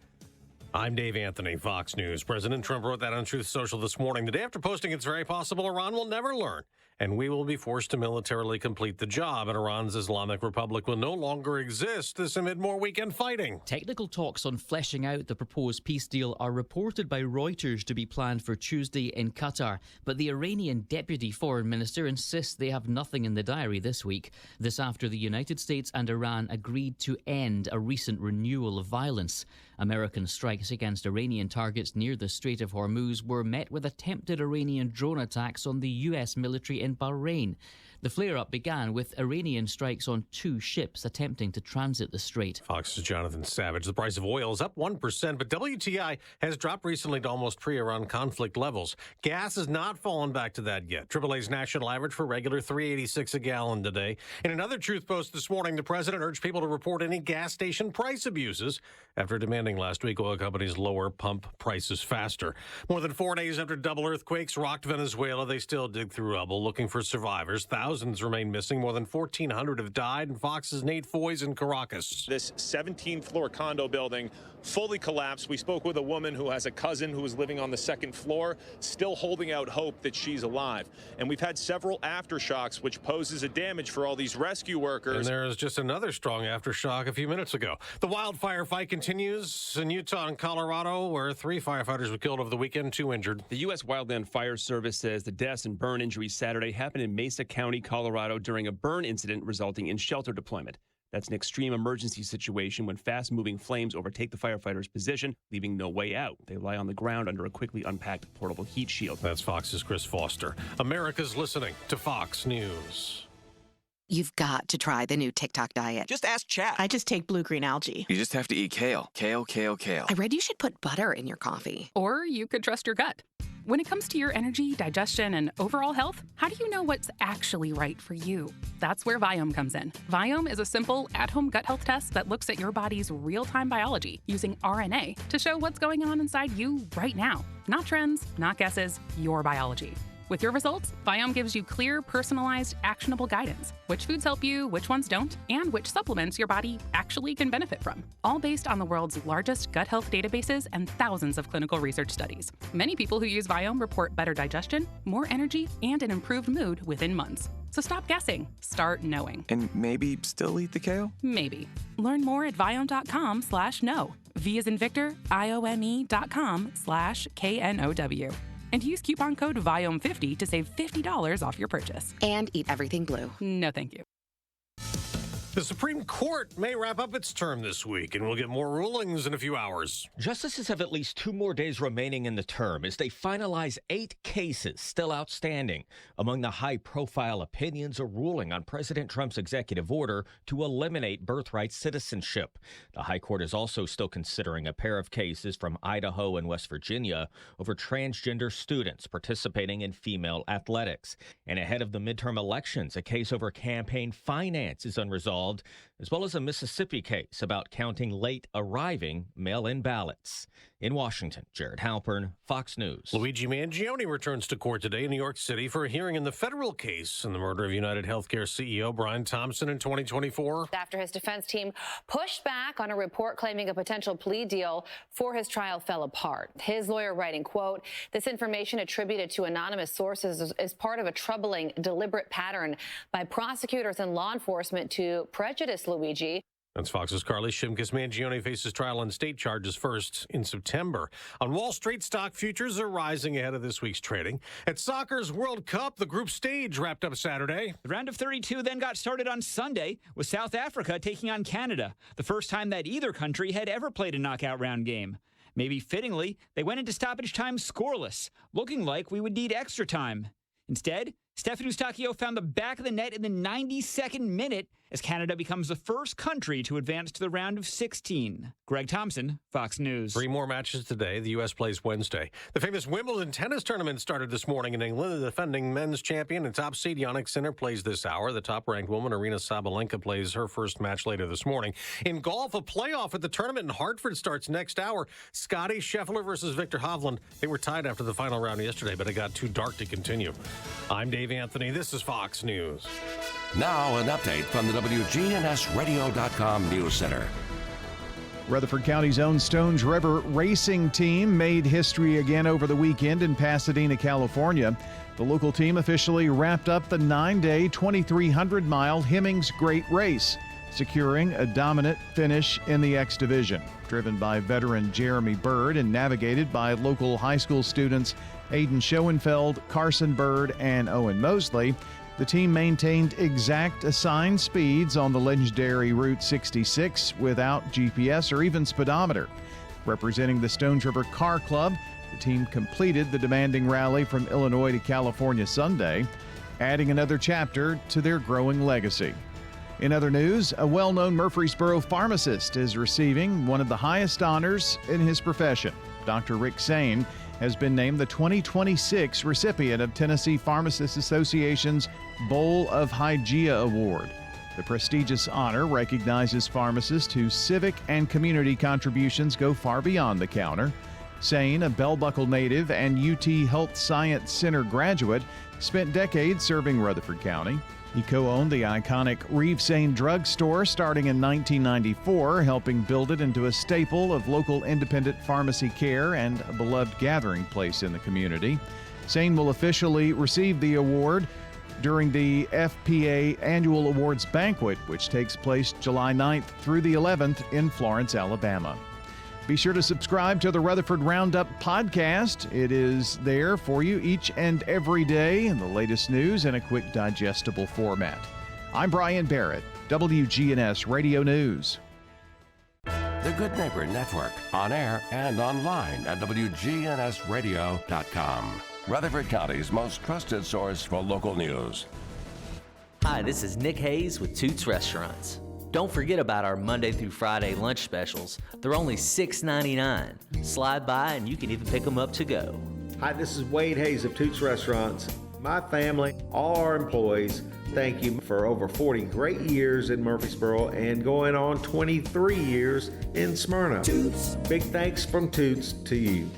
I'm Dave Anthony, Fox News. President Trump wrote that on Truth Social this morning. The day after posting, it's very possible Iran will never learn, and we will be forced to militarily complete the job, and Iran's Islamic Republic will no longer exist amid more weekend fighting. Technical talks on fleshing out the proposed peace deal are reported by Reuters to be planned for Tuesday in Qatar, but the Iranian deputy foreign minister insists they have nothing in the diary this week. This after the United States and Iran agreed to end a recent renewal of violence. American strikes against Iranian targets near the Strait of Hormuz were met with attempted Iranian drone attacks on the U.S. military in Bahrain. The flare-up began with Iranian strikes on 2 ships attempting to transit the strait. Fox's Jonathan Savage. The price of oil is up 1%, but WTI has dropped recently to almost pre-Iran conflict levels. Gas has not fallen back to that yet. AAA's national average for regular $3.86 a gallon today. In another Truth Post this morning, the president urged people to report any gas station price abuses after demanding last week oil companies lower pump prices faster. More than 4 days after double earthquakes rocked Venezuela, they still dig through rubble looking for survivors. Thousands remain missing. More than 1,400 have died. And Fox's Nate Foy's in Caracas. This 17-floor condo building fully collapsed. We spoke with a woman who has a cousin who is living on the 2nd floor, still holding out hope that she's alive. And we've had several aftershocks, which poses a damage for all these rescue workers. And there's just another strong aftershock a few minutes ago. The wildfire fight continues in Utah and Colorado, where 3 firefighters were killed over the weekend, 2 injured. The U.S. Wildland Fire Service says the deaths and burn injuries Saturday happened in Mesa County, Colorado, during a burn incident resulting in shelter deployment. That's an extreme emergency situation when fast-moving flames overtake the firefighter's position, leaving no way out. They lie on the ground under a quickly unpacked portable heat shield. That's Fox's Chris Foster. America's listening to Fox News. You've got to try the new TikTok diet. Just ask chat. I just take blue-green algae. You just have to eat kale. Kale, kale, kale. I read you should put butter in your coffee. Or you could trust your gut. When it comes to your energy, digestion, and overall health, how do you know what's actually right for you? That's where Viome comes in. Viome is a simple, at-home gut health test that looks at your body's real-time biology using RNA to show what's going on inside you right now. Not trends, not guesses, your biology. With your results, Viome gives you clear, personalized, actionable guidance. Which foods help you, which ones don't, and which supplements your body actually can benefit from. All based on the world's largest gut health databases and thousands of clinical research studies. Many people who use Viome report better digestion, more energy, and an improved mood within months. So stop guessing. Start knowing. And maybe still eat the kale? Maybe. Learn more at Viome.com/know. V as in Victor, IOME.com/KNOW. And use coupon code VIOME50 to save $50 off your purchase. And eat everything blue. No, thank you. The Supreme Court may wrap up its term this week, and we'll get more rulings in a few hours. Justices have at least 2 more days remaining in the term as they finalize 8 cases still outstanding. Among the high-profile opinions, a ruling on President Trump's executive order to eliminate birthright citizenship. The High Court is also still considering a pair of cases from Idaho and West Virginia over transgender students participating in female athletics. And ahead of the midterm elections, a case over campaign finance is unresolved, as well as a Mississippi case about counting late arriving mail-in ballots. In Washington, Jared Halpern, Fox News. Luigi Mangione returns to court today in New York City for a hearing in the federal case in the murder of United Healthcare CEO Brian Thompson in 2024. After his defense team pushed back on a report claiming a potential plea deal for his trial fell apart. His lawyer writing, quote, "This information attributed to anonymous sources is part of a troubling, deliberate pattern by prosecutors and law enforcement to prejudice Luigi." That's Fox's Carly Shimkus. Mangione faces trial on state charges first in September. On Wall Street, stock futures are rising ahead of this week's trading. At soccer's World Cup, the group stage wrapped up Saturday. The round of 32 then got started on Sunday with South Africa taking on Canada, the first time that either country had ever played a knockout round game. Maybe fittingly, they went into stoppage time scoreless, looking like we would need extra time. Instead, Stefan Eustáquio found the back of the net in the 92nd minute as Canada becomes the first country to advance to the round of 16. Greg Thompson, Fox News. 3 more matches today. The U.S. plays Wednesday. The famous Wimbledon tennis tournament started this morning in England. The defending men's champion and top seed Jannik Sinner plays this hour. The top-ranked woman, Aryna Sabalenka, plays her first match later this morning. In golf, a playoff at the tournament in Hartford starts next hour. Scotty Scheffler versus Victor Hovland. They were tied after the final round yesterday, but it got too dark to continue. I'm Dave Anthony. This is Fox News. Now an update from the WGNSradio.com News Center. Rutherford County's own Stones River racing team made history again over the weekend in Pasadena, California. The local team officially wrapped up the 9-day, 2,300-mile Hemmings Great Race, securing a dominant finish in the X Division. Driven by veteran Jeremy Bird and navigated by local high school students Aiden Schoenfeld, Carson Bird, and Owen Mosley, the team maintained exact assigned speeds on the legendary Route 66 without GPS or even speedometer. Representing the Stones River Car Club, the team completed the demanding rally from Illinois to California Sunday. adding another chapter to their growing legacy. In other news, a well-known Murfreesboro pharmacist is receiving one of the highest honors in his profession. Dr. Rick Sain has been named the 2026 recipient of Tennessee Pharmacists Association's Bowl of Hygeia Award. The prestigious honor recognizes pharmacists whose civic and community contributions go far beyond the counter. Sain, a Bell Buckle native and UT Health Science Center graduate, spent decades serving Rutherford County. He co-owned the iconic Reeve Sain Drug Store starting in 1994, helping build it into a staple of local independent pharmacy care and a beloved gathering place in the community. Sain will officially receive the award during the FPA Annual Awards Banquet, which takes place July 9th through the 11th in Florence, Alabama. Be sure to subscribe to the Rutherford Roundup podcast. It is there for you each and every day, and the latest news in a quick, digestible format. I'm Brian Barrett, WGNS Radio News. The Good Neighbor Network, on air and online at WGNSradio.com. Rutherford County's most trusted source for local news. Hi, this is Nick Hayes with Toots Restaurants. Don't forget about our Monday through Friday lunch specials. They're only $6.99. Slide by and you can even pick them up to go. Hi, this is Wade Hayes of Toots Restaurants. My family, all our employees, thank you for over 40 great years in Murfreesboro and going on 23 years in Smyrna. Toots. Big thanks from Toots to you.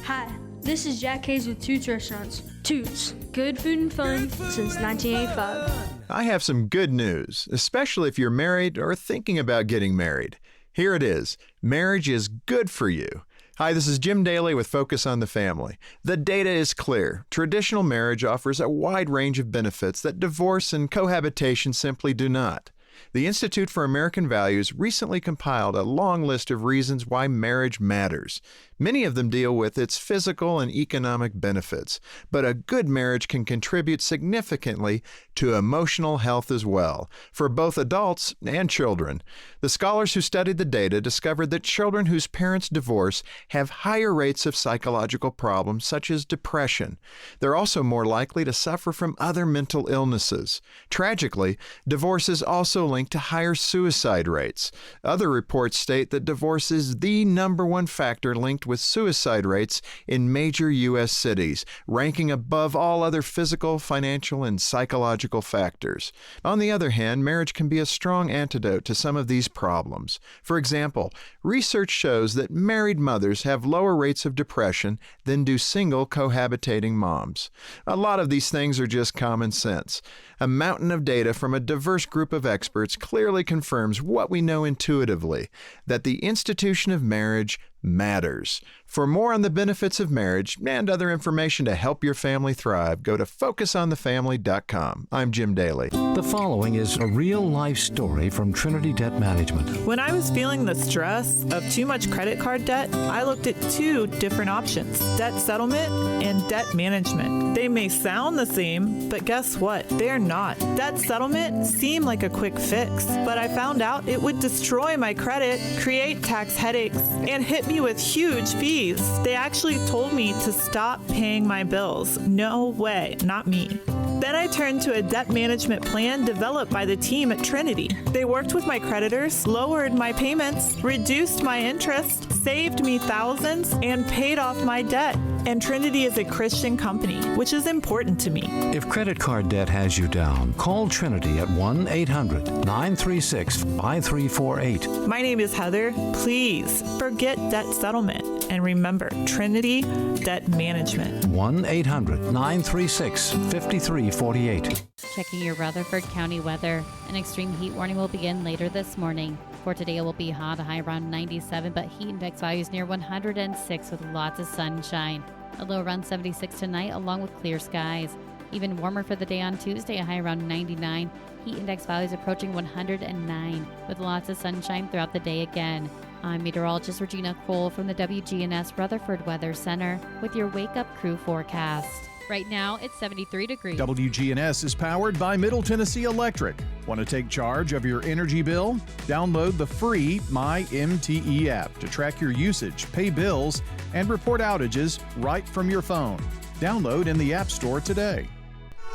Hi, this is Jack Hayes with Toots Restaurants. Toots, good food and fun since 1985. I have some good news, especially if you're married or thinking about getting married. Here it is. Marriage is good for you. Hi, this is Jim Daly with Focus on the Family. The data is clear. Traditional marriage offers a wide range of benefits that divorce and cohabitation simply do not. The Institute for American Values recently compiled a long list of reasons why marriage matters. Many of them deal with its physical and economic benefits, but a good marriage can contribute significantly to emotional health as well, for both adults and children. The scholars who studied the data discovered that children whose parents divorce have higher rates of psychological problems such as depression. They're also more likely to suffer from other mental illnesses. Tragically, divorce is also linked to higher suicide rates. Other reports state that divorce is the #1 factor linked with suicide rates in major U.S. cities, ranking above all other physical, financial, and psychological factors. On the other hand, marriage can be a strong antidote to some of these problems. For example, research shows that married mothers have lower rates of depression than do single cohabitating moms. A lot of these things are just common sense. A mountain of data from a diverse group of experts clearly confirms what we know intuitively, that the institution of marriage matters. For more on the benefits of marriage and other information to help your family thrive, go to FocusOnTheFamily.com. I'm Jim Daly. The following is a real-life story from Trinity Debt Management. When I was feeling the stress of too much credit card debt, I looked at two different options: debt settlement and debt management. They may sound the same, but guess what? They're not. Debt settlement seemed like a quick fix, but I found out it would destroy my credit, create tax headaches, and hit me with huge fees. They actually told me to stop paying my bills. No way, not me. Then I turned to a debt management plan developed by the team at Trinity. They worked with my creditors, lowered my payments, reduced my interest, saved me thousands, and paid off my debt. And Trinity is a Christian company, which is important to me. If credit card debt has you down, call Trinity at 1-800-936-5348. My name is Heather. Please forget debt settlement and remember Trinity Debt Management. 1-800-936-5348. Checking your Rutherford County weather. An extreme heat warning will begin later this morning. For today, it will be hot, a high around 97, but heat index values near 106 with lots of sunshine. A low around 76 tonight, along with clear skies. Even warmer for the day on Tuesday, a high around 99. Heat index values approaching 109, with lots of sunshine throughout the day again. I'm meteorologist Regina Cole from the WGNS Rutherford Weather Center with your Wake Up Crew forecast. Right now, it's 73 degrees. WGNS is powered by Middle Tennessee Electric. Want to take charge of your energy bill? Download the free MyMTE app to track your usage, pay bills, and report outages right from your phone. Download in the App Store today.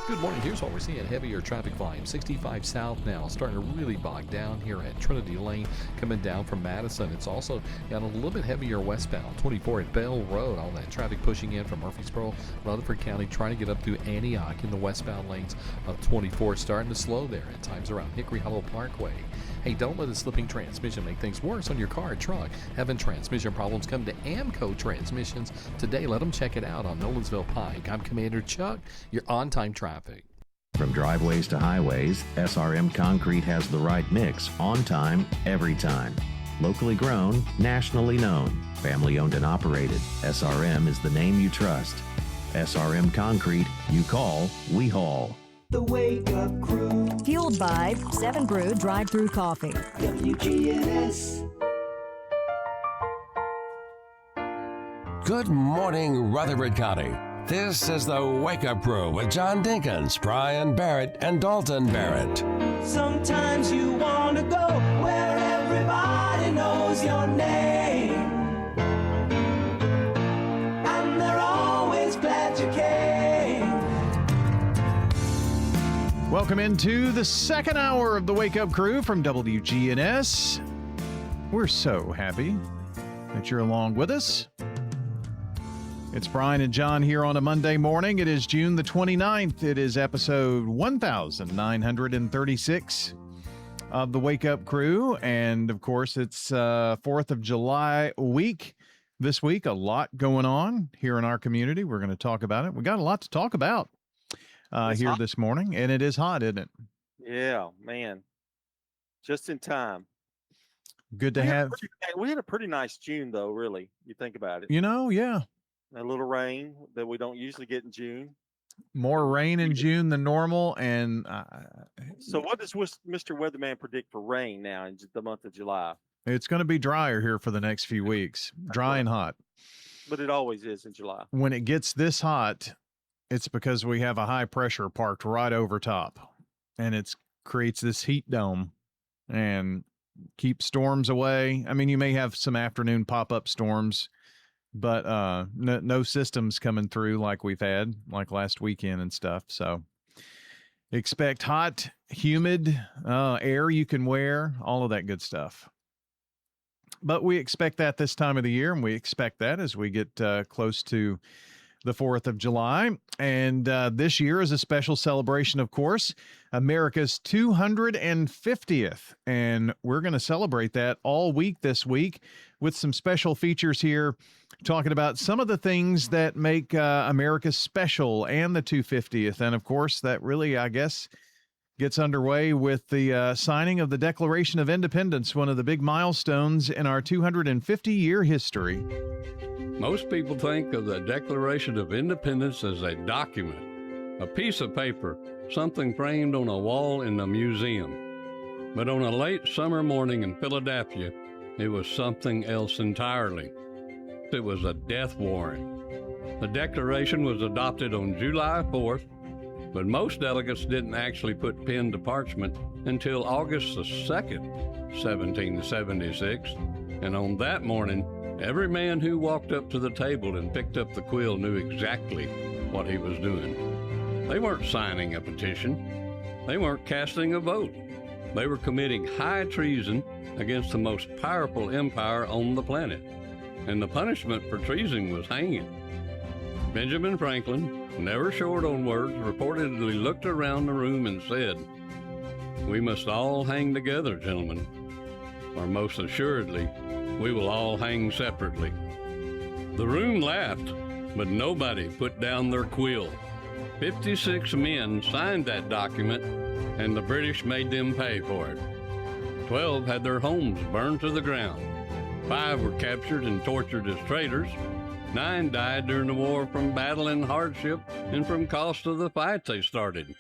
Good morning. Here's what we're seeing. Heavier traffic volume. 65 south now. Starting to really bog down here at Trinity Lane coming down from Madison. It's also got a little bit heavier westbound. 24 at Bell Road. All that traffic pushing in from Murfreesboro, Rutherford County, trying to get up to Antioch in the westbound lanes of 24. Starting to slow there at times around Hickory Hollow Parkway. Hey, don't let a slipping transmission make things worse on your car or truck. Having transmission problems, come to Amco Transmissions today. Let them check it out on Nolensville Pike. I'm Commander Chuck. You're on-time traffic. From driveways to highways, SRM Concrete has the right mix, on time, every time. Locally grown, nationally known, family owned and operated. SRM is the name you trust. SRM Concrete, you call, we haul. The Wake Up Crew. Fueled by 7 Brew Drive-Thru Coffee. WGNS. Good morning, Rutherford County. This is the Wake Up Crew with John Dinkins, Brian Barrett, and Dalton Barrett. Sometimes you want to go where everybody knows your name. And they're always glad you came. Welcome into the second hour of the Wake Up Crew from WGNS. We're so happy that you're along with us. It's Brian and John here on a Monday morning. It is June the 29th. It is episode 1936 of the Wake Up Crew. And of course, it's 4th of July week. This week, a lot going on here in our community. We're going to talk about it. We got a lot to talk about here this morning. And it is hot, isn't it? Yeah, man. Just in time. Good to have. We had a pretty nice June, though, really. You think about it. You know, yeah. A little rain that we don't usually get in June. More rain in June than normal. And so what does Mr. Weatherman predict for rain now in the month of July? It's going to be drier here for the next few weeks. Dry and hot. But it always is in July. When it gets this hot, it's because we have a high pressure parked right over top. And it creates this heat dome and keeps storms away. I mean, you may have some afternoon pop-up storms, but no systems coming through like we've had, like last weekend and stuff. So expect hot, humid air you can wear, all of that good stuff. But we expect that this time of the year, and we expect that as we get close to the 4th of July. And this year is a special celebration, of course, America's 250th. And we're going to celebrate that all week this week with some special features here, talking about some of the things that make America special and the 250th. And of course, that really, I guess, gets underway with the signing of the Declaration of Independence, one of the big milestones in our 250-year history. Most people think of the Declaration of Independence as a document, a piece of paper, something framed on a wall in a museum. But on a late summer morning in Philadelphia, it was something else entirely. It was a death warrant. The Declaration was adopted on July 4th, but most delegates didn't actually put pen to parchment until August the 2nd, 1776, and on that morning, every man who walked up to the table and picked up the quill knew exactly what he was doing. They weren't signing a petition. They weren't casting a vote. They were committing high treason against the most powerful empire on the planet. And the punishment for treason was hanging. Benjamin Franklin, never short on words, reportedly looked around the room and said, "We must all hang together, gentlemen, or most assuredly, we will all hang separately." The room laughed, but nobody put down their quill. 56 men signed that document, and the British made them pay for it. 12 had their homes burned to the ground. 5 were captured and tortured as traitors. 9 died during the war from battle and hardship and from cost of the fight they started.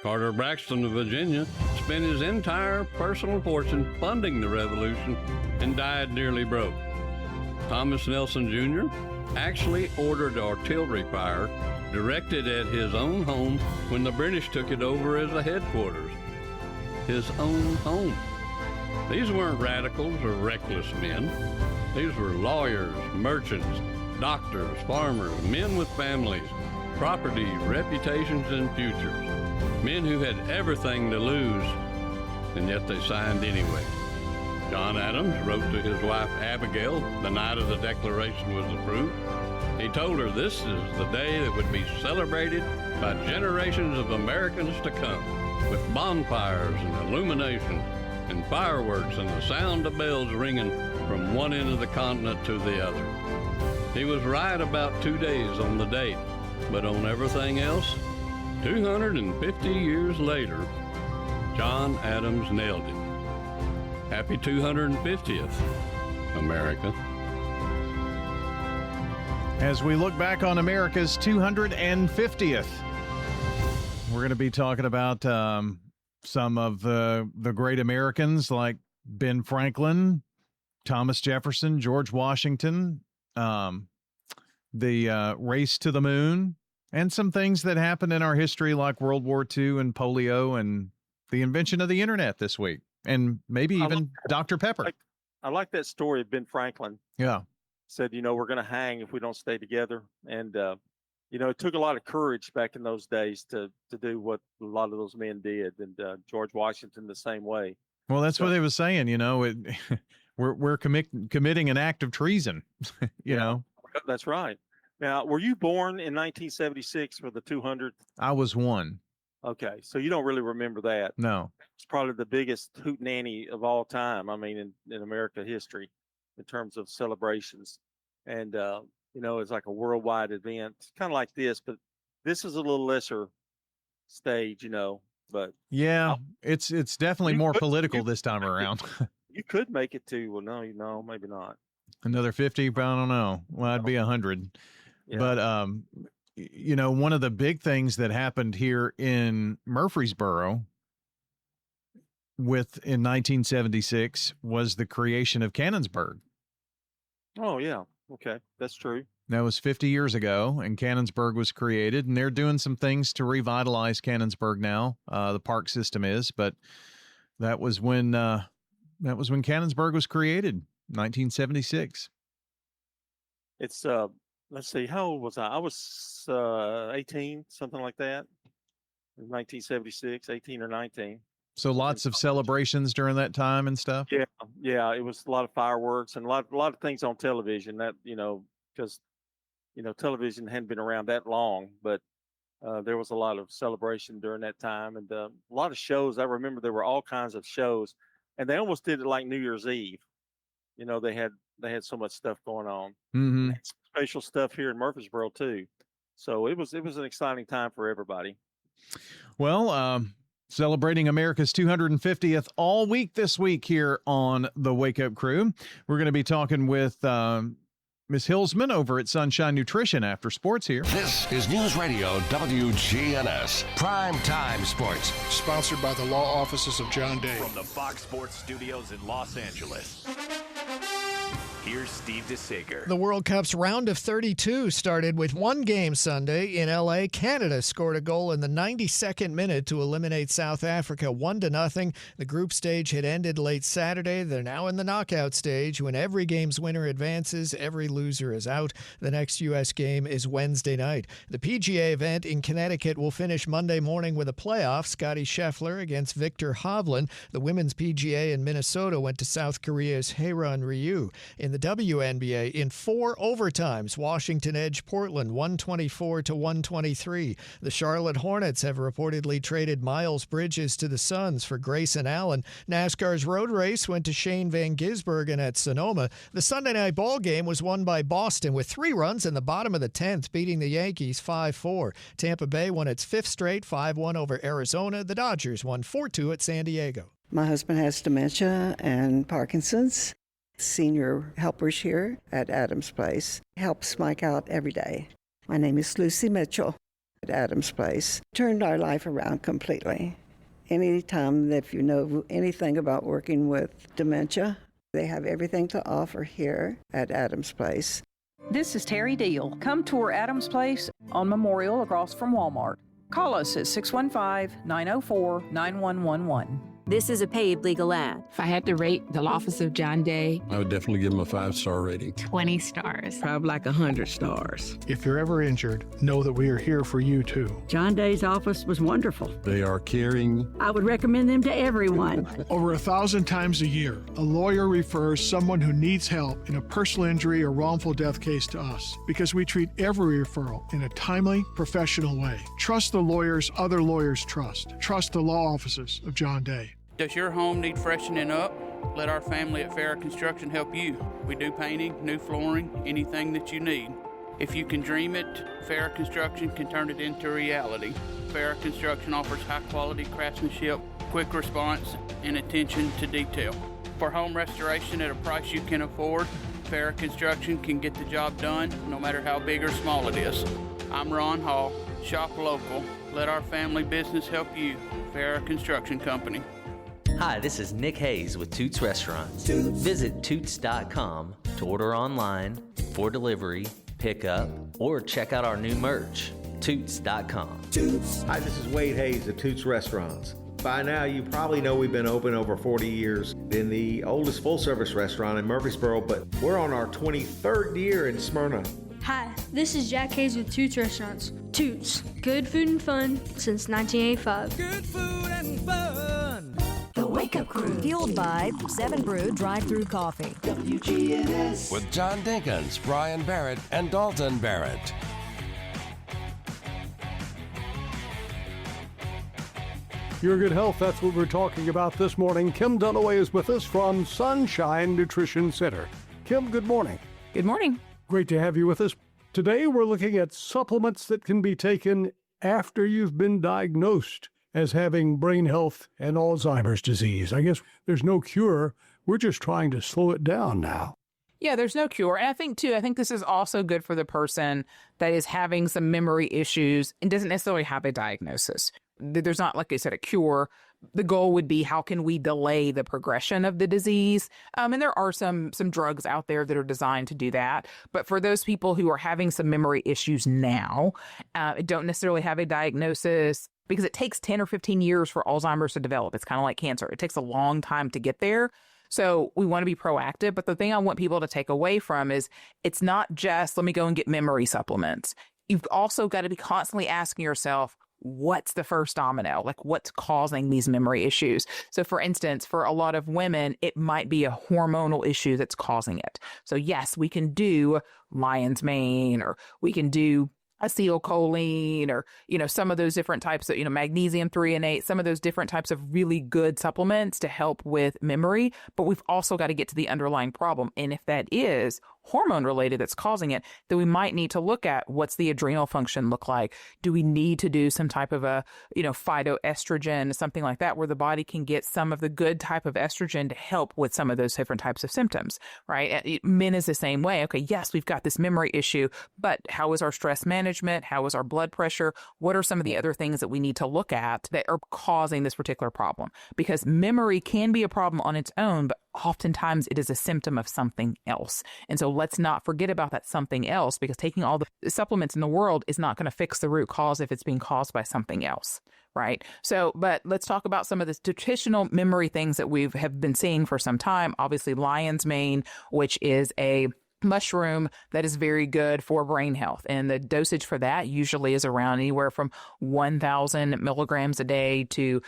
Carter Braxton of Virginia spent his entire personal fortune funding the revolution and died nearly broke. Thomas Nelson Jr. actually ordered artillery fire directed at his own home when the British took it over as a headquarters. His own home. These weren't radicals or reckless men. These were lawyers, merchants, doctors, farmers, men with families, property, reputations, and futures. Men who had everything to lose, and yet they signed anyway. John Adams wrote to his wife Abigail the night of the Declaration was approved. He told her this is the day that would be celebrated by generations of Americans to come, with bonfires and illumination and fireworks and the sound of bells ringing from one end of the continent to the other. He was right about 2 days on the date, but on everything else, 250 years later, John Adams nailed it. Happy 250th, America. As we look back on America's 250th, we're going to be talking about some of the great Americans like Ben Franklin, Thomas Jefferson, George Washington, the race to the moon, and some things that happened in our history like World War II and polio and the invention of the internet this week, and maybe even Dr. Pepper. I like that story of Ben Franklin. Yeah. Said, we're going to hang if we don't stay together. And, it took a lot of courage back in those days to do what a lot of those men did. And George Washington the same way. Well, that's what they was saying, we're committing an act of treason, you know. That's right. Now, were you born in 1976 for the 200th? I was one. Okay. So you don't really remember that. No. It's probably the biggest hootenanny of all time. I mean, in America history in terms of celebrations. And, it's like a worldwide event. It's kind of like this, but this is a little lesser stage, but. Yeah, it's definitely more political this time around. You could make it to, no, maybe not. Another 50, but I don't know. Well, I'd be 100. Yeah. But, one of the big things that happened here in Murfreesboro in 1976 was the creation of Cannonsburg. Oh, yeah. Okay. That's true. That was 50 years ago, and Cannonsburg was created, and they're doing some things to revitalize Cannonsburg now. The park system is, but that was when Cannonsburg was created, 1976. It's let's see, how old was I? I was 18, something like that. In 1976, 18 or 19. So lots of celebrations during that time and stuff. Yeah, it was a lot of fireworks and a lot of things on television. That because television hadn't been around that long, but there was a lot of celebration during that time and a lot of shows. I remember there were all kinds of shows, and they almost did it like New Year's Eve. They had so much stuff going on. Mm-hmm. Special stuff here in Murfreesboro too. So it was an exciting time for everybody. Well, celebrating America's 250th all week this week here on the Wake Up Crew. We're going to be talking with Ms. Hillsman over at Sunshine Nutrition after sports here. This is News Radio WGNS Prime Time Sports. Sponsored by the law offices of John Day. From the Fox Sports Studios in Los Angeles. Here's Steve DeSager. The World Cup's round of 32 started with one game Sunday in L.A. Canada scored a goal in the 92nd minute to eliminate South Africa 1-0. The group stage had ended late Saturday. They're now in the knockout stage. When every game's winner advances, every loser is out. The next U.S. game is Wednesday night. The PGA event in Connecticut will finish Monday morning with a playoff. Scottie Scheffler against Victor Hovland. The women's PGA in Minnesota went to South Korea's Haeron Ryu. In the WNBA, in 4 overtimes, Washington edged Portland 124-123. The Charlotte Hornets have reportedly traded Miles Bridges to the Suns for Grayson Allen. NASCAR's road race went to Shane Van Gisbergen at Sonoma. The Sunday night ball game was won by Boston with 3 runs in the bottom of the 10th, beating the Yankees 5-4. Tampa Bay won its 5th straight, 5-1 over Arizona. The Dodgers won 4-2 at San Diego. My husband has dementia and Parkinson's. Senior helpers here at Adams Place helps Mike out every day. My name is Lucy Mitchell at Adams Place. Turned our life around completely. Anytime that if you know anything about working with dementia, they have everything to offer here at Adams Place. This is Terry Deal. Come tour Adams Place on Memorial across from Walmart. Call us at 615-904-9111. This is a paid legal ad. If I had to rate the law office of John Day, I would definitely give him a 5-star rating. 20 stars. Probably like 100 stars. If you're ever injured, know that we are here for you too. John Day's office was wonderful. They are caring. I would recommend them to everyone. Over 1,000 times a year, a lawyer refers someone who needs help in a personal injury or wrongful death case to us because we treat every referral in a timely, professional way. Trust the lawyers other lawyers trust. Trust the law offices of John Day. Does your home need freshening up? Let our family at Farrah Construction help you. We do painting, new flooring, anything that you need. If you can dream it, Farrah Construction can turn it into reality. Farrah Construction offers high-quality craftsmanship, quick response, and attention to detail. For home restoration at a price you can afford, Farrah Construction can get the job done no matter how big or small it is. I'm Ron Hall. Shop local. Let our family business help you. Farrah Construction Company. Hi, this is Nick Hayes with Toots Restaurants. Visit Toots.com to order online, for delivery, pickup, or check out our new merch. Toots.com. Hi, this is Wade Hayes at Toots Restaurants. By now, you probably know we've been open over 40 years, been the oldest full-service restaurant in Murfreesboro, but we're on our 23rd year in Smyrna. Hi, this is Jack Hayes with Toots Restaurants. Toots, good food and fun since 1985. Good food and fun. The Wake Up Crew. Fueled by 7 Brew Drive-Thru Coffee. WGNS. With John Dinkins, Brian Barrett, and Dalton Barrett. Your good health, that's what we're talking about this morning. Kim Dunaway is with us from Sunshine Nutrition Center. Kim, good morning. Good morning. Great to have you with us. Today we're looking at supplements that can be taken after you've been diagnosed as having brain health and Alzheimer's disease. I guess there's no cure. We're just trying to slow it down now. Yeah, there's no cure. And I think this is also good for the person that is having some memory issues and doesn't necessarily have a diagnosis. There's not, like I said, a cure. The goal would be, how can we delay the progression of the disease? And there are some drugs out there that are designed to do that. But for those people who are having some memory issues now, don't necessarily have a diagnosis, because it takes 10 or 15 years for Alzheimer's to develop. It's kind of like cancer. It takes a long time to get there. So we want to be proactive. But the thing I want people to take away from is, it's not just, let me go and get memory supplements. You've also got to be constantly asking yourself, what's the first domino? Like, what's causing these memory issues? So for instance, for a lot of women, it might be a hormonal issue that's causing it. So yes, we can do lion's mane, or we can do acetylcholine, or, some of those different types of, magnesium threonate, some of those different types of really good supplements to help with memory. But we've also got to get to the underlying problem. And if that is hormone related that's causing it, then we might need to look at, what's the adrenal function look like? Do we need to do some type of a, phytoestrogen, something like that, where the body can get some of the good type of estrogen to help with some of those different types of symptoms, right? Men is the same way. Okay, yes, we've got this memory issue, but how is our stress management? How is our blood pressure? What are some of the other things that we need to look at that are causing this particular problem? Because memory can be a problem on its own, but oftentimes it is a symptom of something else. And so let's not forget about that something else, because taking all the supplements in the world is not going to fix the root cause if it's being caused by something else, right? So, but let's talk about some of the traditional memory things that we have been seeing for some time. Obviously, lion's mane, which is a mushroom that is very good for brain health. And the dosage for that usually is around anywhere from 1,000 milligrams a day to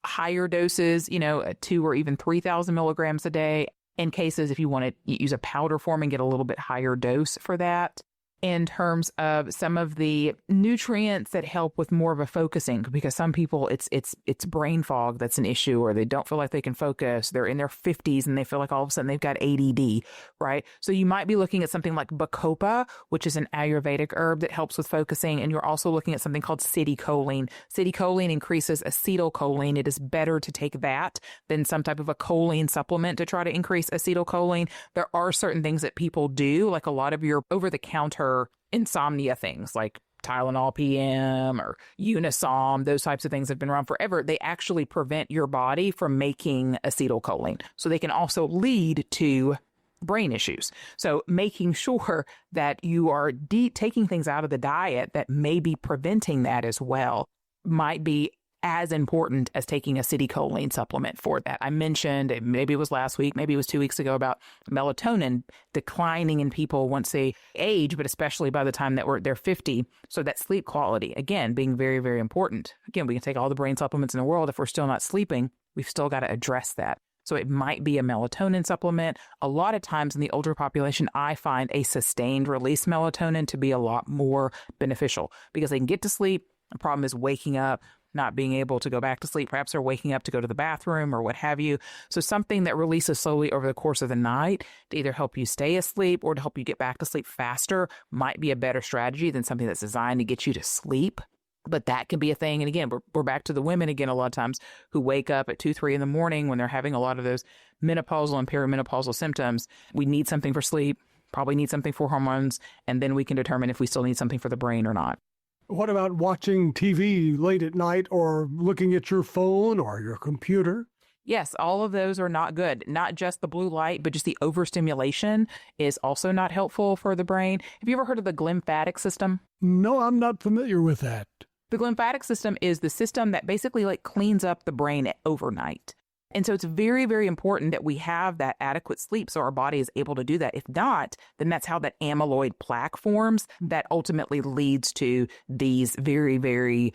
higher doses, 2 or even 3,000 milligrams a day. In cases, if you want to use a powder form and get a little bit higher dose for that. In terms of some of the nutrients that help with more of a focusing, because some people it's brain fog that's an issue, or they don't feel like they can focus. They're in their 50s and they feel like all of a sudden they've got ADD, right? So you might be looking at something like Bacopa, which is an Ayurvedic herb that helps with focusing. And you're also looking at something called citicoline. Citicoline increases acetylcholine. It is better to take that than some type of a choline supplement to try to increase acetylcholine. There are certain things that people do, like a lot of your over-the-counter insomnia things like Tylenol PM or Unisom, those types of things have been around forever. They actually prevent your body from making acetylcholine. So they can also lead to brain issues. So making sure that you are taking things out of the diet that may be preventing that as well might be as important as taking a acetylcholine supplement for that. I mentioned, maybe it was last week, maybe it was 2 weeks ago, about melatonin declining in people once they age, but especially by the time that they're 50. So that sleep quality, again, being very, very important. Again, we can take all the brain supplements in the world. If we're still not sleeping, we've still got to address that. So it might be a melatonin supplement. A lot of times in the older population, I find a sustained release melatonin to be a lot more beneficial because they can get to sleep. The problem is waking up, not being able to go back to sleep. Perhaps they're waking up to go to the bathroom or what have you. So something that releases slowly over the course of the night to either help you stay asleep or to help you get back to sleep faster might be a better strategy than something that's designed to get you to sleep. But that can be a thing. And again, we're back to the women again a lot of times who wake up at 2, 3 in the morning when they're having a lot of those menopausal and perimenopausal symptoms. We need something for sleep, probably need something for hormones, and then we can determine if we still need something for the brain or not. What about watching TV late at night or looking at your phone or your computer? Yes, all of those are not good. Not just the blue light, but just the overstimulation is also not helpful for the brain. Have you ever heard of the glymphatic system? No, I'm not familiar with that. The glymphatic system is the system that basically cleans up the brain overnight. And so it's very, very important that we have that adequate sleep so our body is able to do that. If not, then that's how that amyloid plaque forms that ultimately leads to these very, very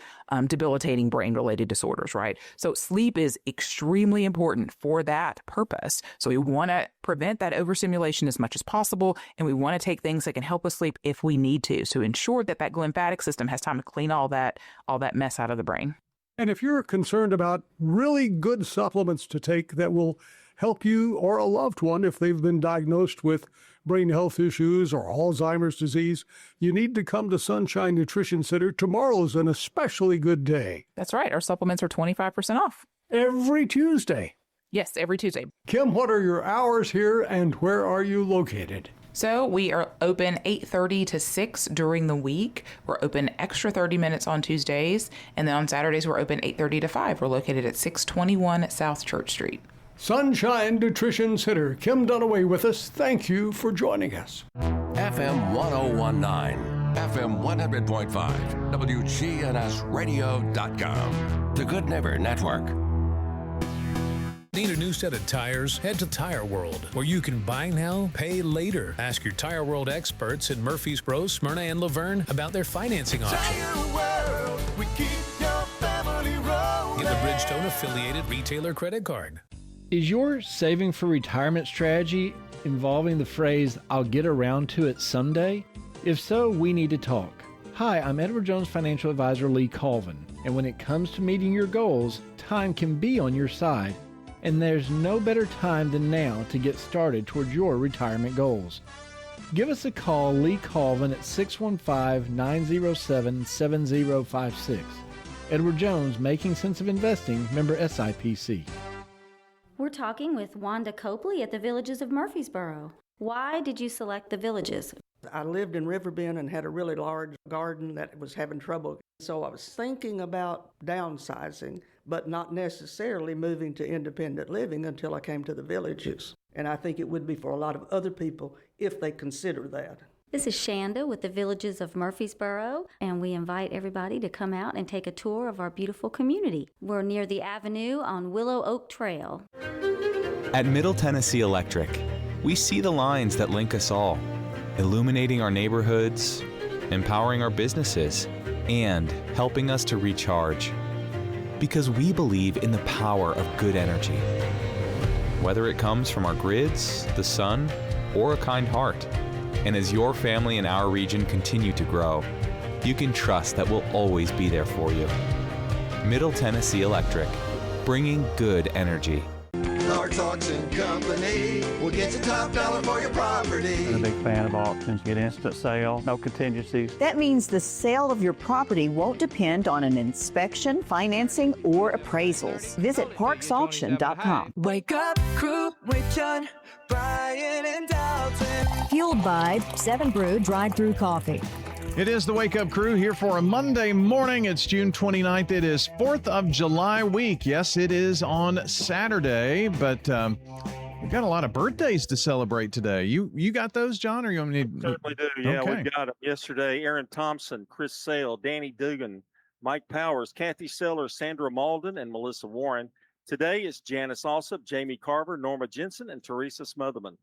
debilitating brain-related disorders, right? So sleep is extremely important for that purpose. So we want to prevent that overstimulation as much as possible, and we want to take things that can help us sleep if we need to. So ensure that that glymphatic system has time to clean all that mess out of the brain. And if you're concerned about really good supplements to take that will help you or a loved one if they've been diagnosed with brain health issues or Alzheimer's disease, you need to come to Sunshine Nutrition Center. Tomorrow's an especially good day. That's right. Our supplements are 25% off. Every Tuesday. Yes, every Tuesday. Kim, what are your hours here and where are you located? So we are open 8:30 to 6 during the week. We're open extra 30 minutes on Tuesdays. And then on Saturdays, we're open 8:30 to 5. We're located at 621 South Church Street. Sunshine Nutrition Center. Kim Dunaway with us. Thank you for joining us. FM 1019, FM 100.5, WGNSradio.com. The Good Neighbor Network. Need a new set of tires? Head to Tire World, where you can buy now, pay later. Ask your Tire World experts in Murfreesboro, Smyrna, and Laverne about their financing options. Tire World, we keep your family rolling. Get the Bridgestone affiliated retailer credit card. Is your saving for retirement strategy involving the phrase, "I'll get around to it someday"? If so, we need to talk. Hi, I'm Edward Jones financial advisor Lee Colvin, and when it comes to meeting your goals, time can be on your side. And there's no better time than now to get started towards your retirement goals. Give us a call, Lee Colvin, at 615-907-7056. Edward Jones, Making Sense of Investing, member SIPC. We're talking with Wanda Copley at the Villages of Murfreesboro. Why did you select the Villages? I lived in Riverbend and had a really large garden that was having trouble. So I was thinking about downsizing, but not necessarily moving to independent living until I came to the Villages. And I think it would be for a lot of other people if they consider that. This is Shanda with the Villages of Murfreesboro, and we invite everybody to come out and take a tour of our beautiful community. We're near the Avenue on Willow Oak Trail. At Middle Tennessee Electric, we see the lines that link us all, illuminating our neighborhoods, empowering our businesses, and helping us to recharge. Because we believe in the power of good energy. Whether it comes from our grids, the sun, or a kind heart. And as your family and our region continue to grow, you can trust that we'll always be there for you. Middle Tennessee Electric, bringing good energy. Clark's Auction Company will get you top dollar for your property. I'm a big fan of auctions. Get instant sale, no contingencies. That means the sale of your property won't depend on an inspection, financing, or appraisals. Visit parksauction.com. Wake up, crew with John, Brian, and Dalton. Fueled by 7 Brew Drive-Thru Coffee. It is the Wake Up Crew here for a Monday morning. It's June 29th. It is 4th of July week. Yes, it is on Saturday, but we've got a lot of birthdays to celebrate today. You got those, John, or you want me to? Certainly do. Yeah, Okay. we got them yesterday. Aaron Thompson, Chris Sale, Danny Dugan, Mike Powers, Kathy Sellers, Sandra Malden, and Melissa Warren. Today is Janice Alsop, Jamie Carver, Norma Jensen, and Teresa Smotherman.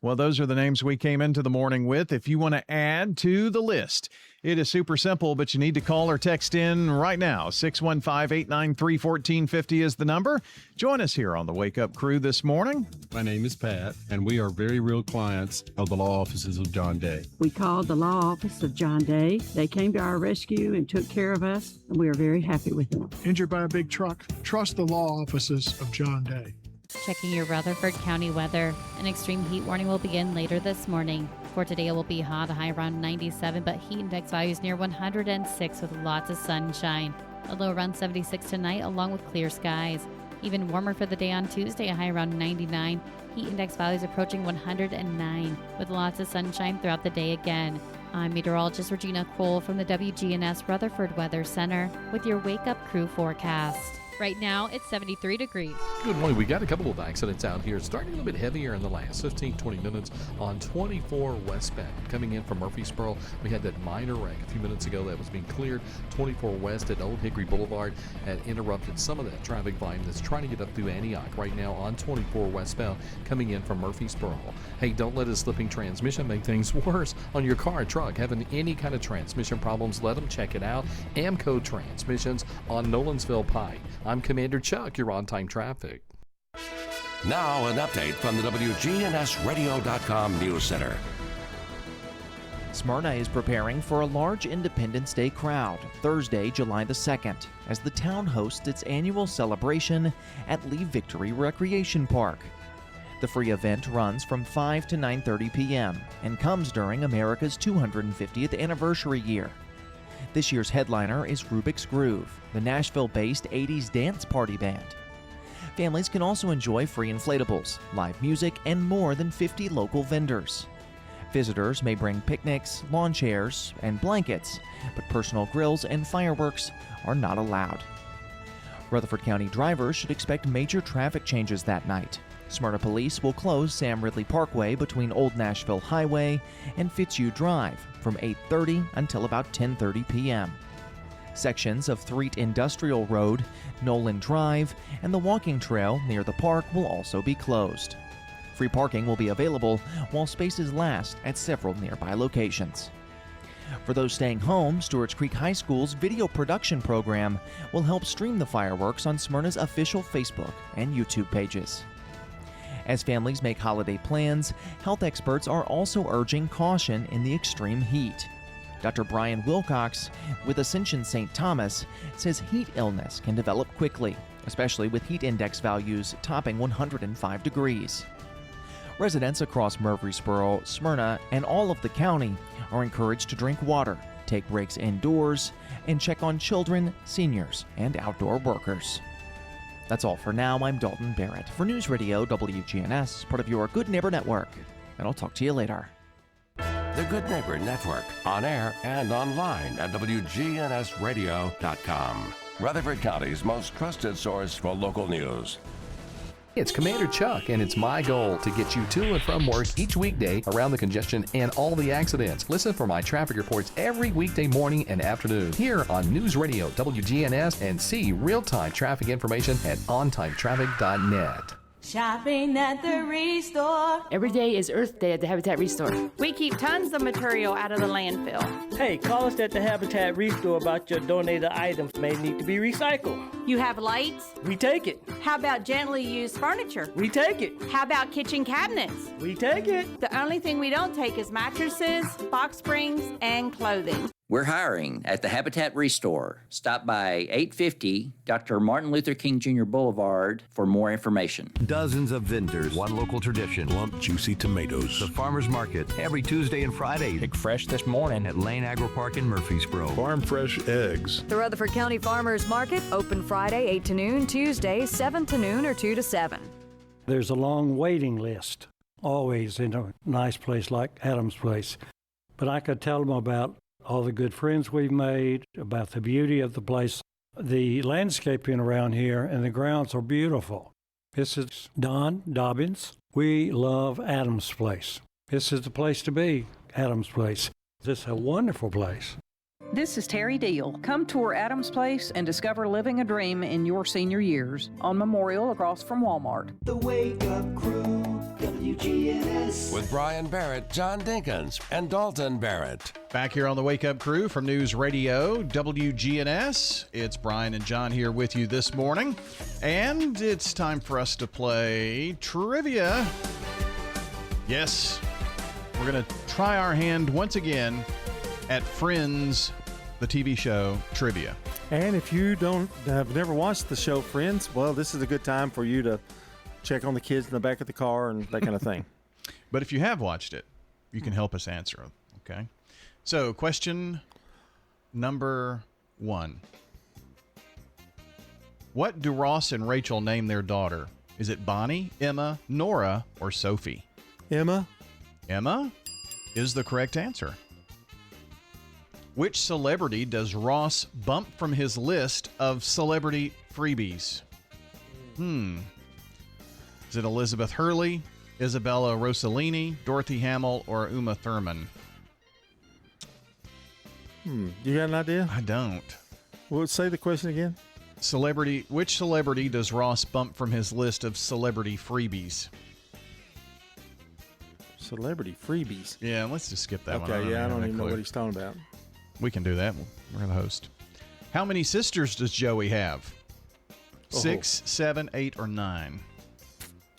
Well, those are the names we came into the morning with. If you want to add to the list, it is super simple, but you need to call or text in right now. 615-893-1450 is the number. Join us here on the Wake Up Crew this morning. My name is Pat, and we are very real clients of the law offices of John Day. We called the law office of John Day. They came to our rescue and took care of us, and we are very happy with them. Injured by a big truck? Trust the law offices of John Day. Checking your Rutherford County weather. An extreme heat warning will begin later this morning. For today, it will be hot, a high around 97, but heat index values near 106 with lots of sunshine. A low around 76 tonight, along with clear skies. Even warmer for the day on Tuesday, a high around 99. Heat index values approaching 109, with lots of sunshine throughout the day again. I'm meteorologist Regina Cole from the WGNS Rutherford Weather Center with your Wake Up Crew forecast. Right now, it's 73 degrees. Good morning. We got a couple of accidents out here, starting a little bit heavier in the last 15-20 minutes on 24 westbound. Coming in from Murfreesboro, we had that minor wreck a few minutes ago that was being cleared. 24 west at Old Hickory Boulevard had interrupted some of that traffic volume that's trying to get up through Antioch right now on 24 westbound coming in from Murfreesboro. Hey, don't let a slipping transmission make things worse on your car or truck. Having any kind of transmission problems, let them check it out. Amco Transmissions on Nolensville Pike. I'm Commander Chuck, you're on time traffic. Now an update from the WGNSradio.com News Center. Smyrna is preparing for a large Independence Day crowd Thursday, July the 2nd, as the town hosts its annual celebration at Lee Victory Recreation Park. The free event runs from 5 to 9:30 p.m. and comes during America's 250th anniversary year. This year's headliner is Rubik's Groove, the Nashville-based 80s dance party band. Families can also enjoy free inflatables, live music, and more than 50 local vendors. Visitors may bring picnics, lawn chairs, and blankets, but personal grills and fireworks are not allowed. Rutherford County drivers should expect major traffic changes that night. Smyrna Police will close Sam Ridley Parkway between Old Nashville Highway and Fitzhugh Drive from 8:30 until about 10:30 p.m. Sections of Threet Industrial Road, Nolan Drive, and the walking trail near the park will also be closed. Free parking will be available while spaces last at several nearby locations. For those staying home, Stewart's Creek High School's video production program will help stream the fireworks on Smyrna's official Facebook and YouTube pages. As families make holiday plans, health experts are also urging caution in the extreme heat. Dr. Brian Wilcox with Ascension St. Thomas says heat illness can develop quickly, especially with heat index values topping 105 degrees. Residents across Murfreesboro, Smyrna, and all of the county are encouraged to drink water, take breaks indoors, and check on children, seniors, and outdoor workers. That's all for now. I'm Dalton Barrett for News Radio WGNS, part of your Good Neighbor Network, and I'll talk to you later. The Good Neighbor Network, on air and online at WGNSradio.com. Rutherford County's most trusted source for local news. It's Commander Chuck, and it's my goal to get you to and from work each weekday around the congestion and all the accidents. Listen for my traffic reports every weekday morning and afternoon here on News Radio WGNS, and see real-time traffic information at ontimetraffic.net. Shopping at the Restore. Every day is Earth Day at the Habitat Restore. We keep tons of material out of the landfill. Hey, call us at the Habitat Restore about your donated items may need to be recycled. You have lights? We take it. How about gently used furniture? We take it. How about kitchen cabinets? We take it. The only thing we don't take is mattresses, box springs, and clothing. We're hiring at the Habitat Restore. Stop by 850 Dr. Martin Luther King Jr. Boulevard for more information. Dozens of vendors, one local tradition. Lump juicy tomatoes. The Farmers Market, every Tuesday and Friday. Pick fresh this morning at Lane Agro Park in Murfreesboro. Farm fresh eggs. The Rutherford County Farmers Market, open Friday 8 to noon, Tuesday 7 to noon or 2 to 7. There's a long waiting list, always in a nice place like Adams Place. But I could tell them about all the good friends we've made, about the beauty of the place, the landscaping around here, and the grounds are beautiful. This is Don Dobbins. We love Adams Place. This is the place to be, Adams Place. This is a wonderful place. This is Terry Deal. Come tour Adams Place and discover living a dream in your senior years on Memorial across from Walmart. The Wake Up Crew, WGNS. With Brian Barrett, John Dinkins, and Dalton Barrett. Back here on the Wake Up Crew from News Radio WGNS. It's Brian and John here with you this morning. And it's time for us to play trivia. Yes, we're going to try our hand once again at Friends, the TV show trivia. And if you have never watched the show Friends, well, this is a good time for you to check on the kids in the back of the car and that kind of thing. But if you have watched it, you can help us answer them, okay? So, question number 1. What do Ross and Rachel name their daughter? Is it Bonnie, Emma, Nora, or Sophie? Emma. Emma is the correct answer. Which celebrity does Ross bump from his list of celebrity freebies? Is it Elizabeth Hurley, Isabella Rossellini, Dorothy Hamill, or Uma Thurman? You got an idea? I don't. Well, say the question again. Which celebrity does Ross bump from his list of celebrity freebies? Celebrity freebies? Yeah, let's just skip that one. Okay, I don't even know what he's talking about. We can do that. We're the host. How many sisters does Joey have? 6, 7, 8, or 9?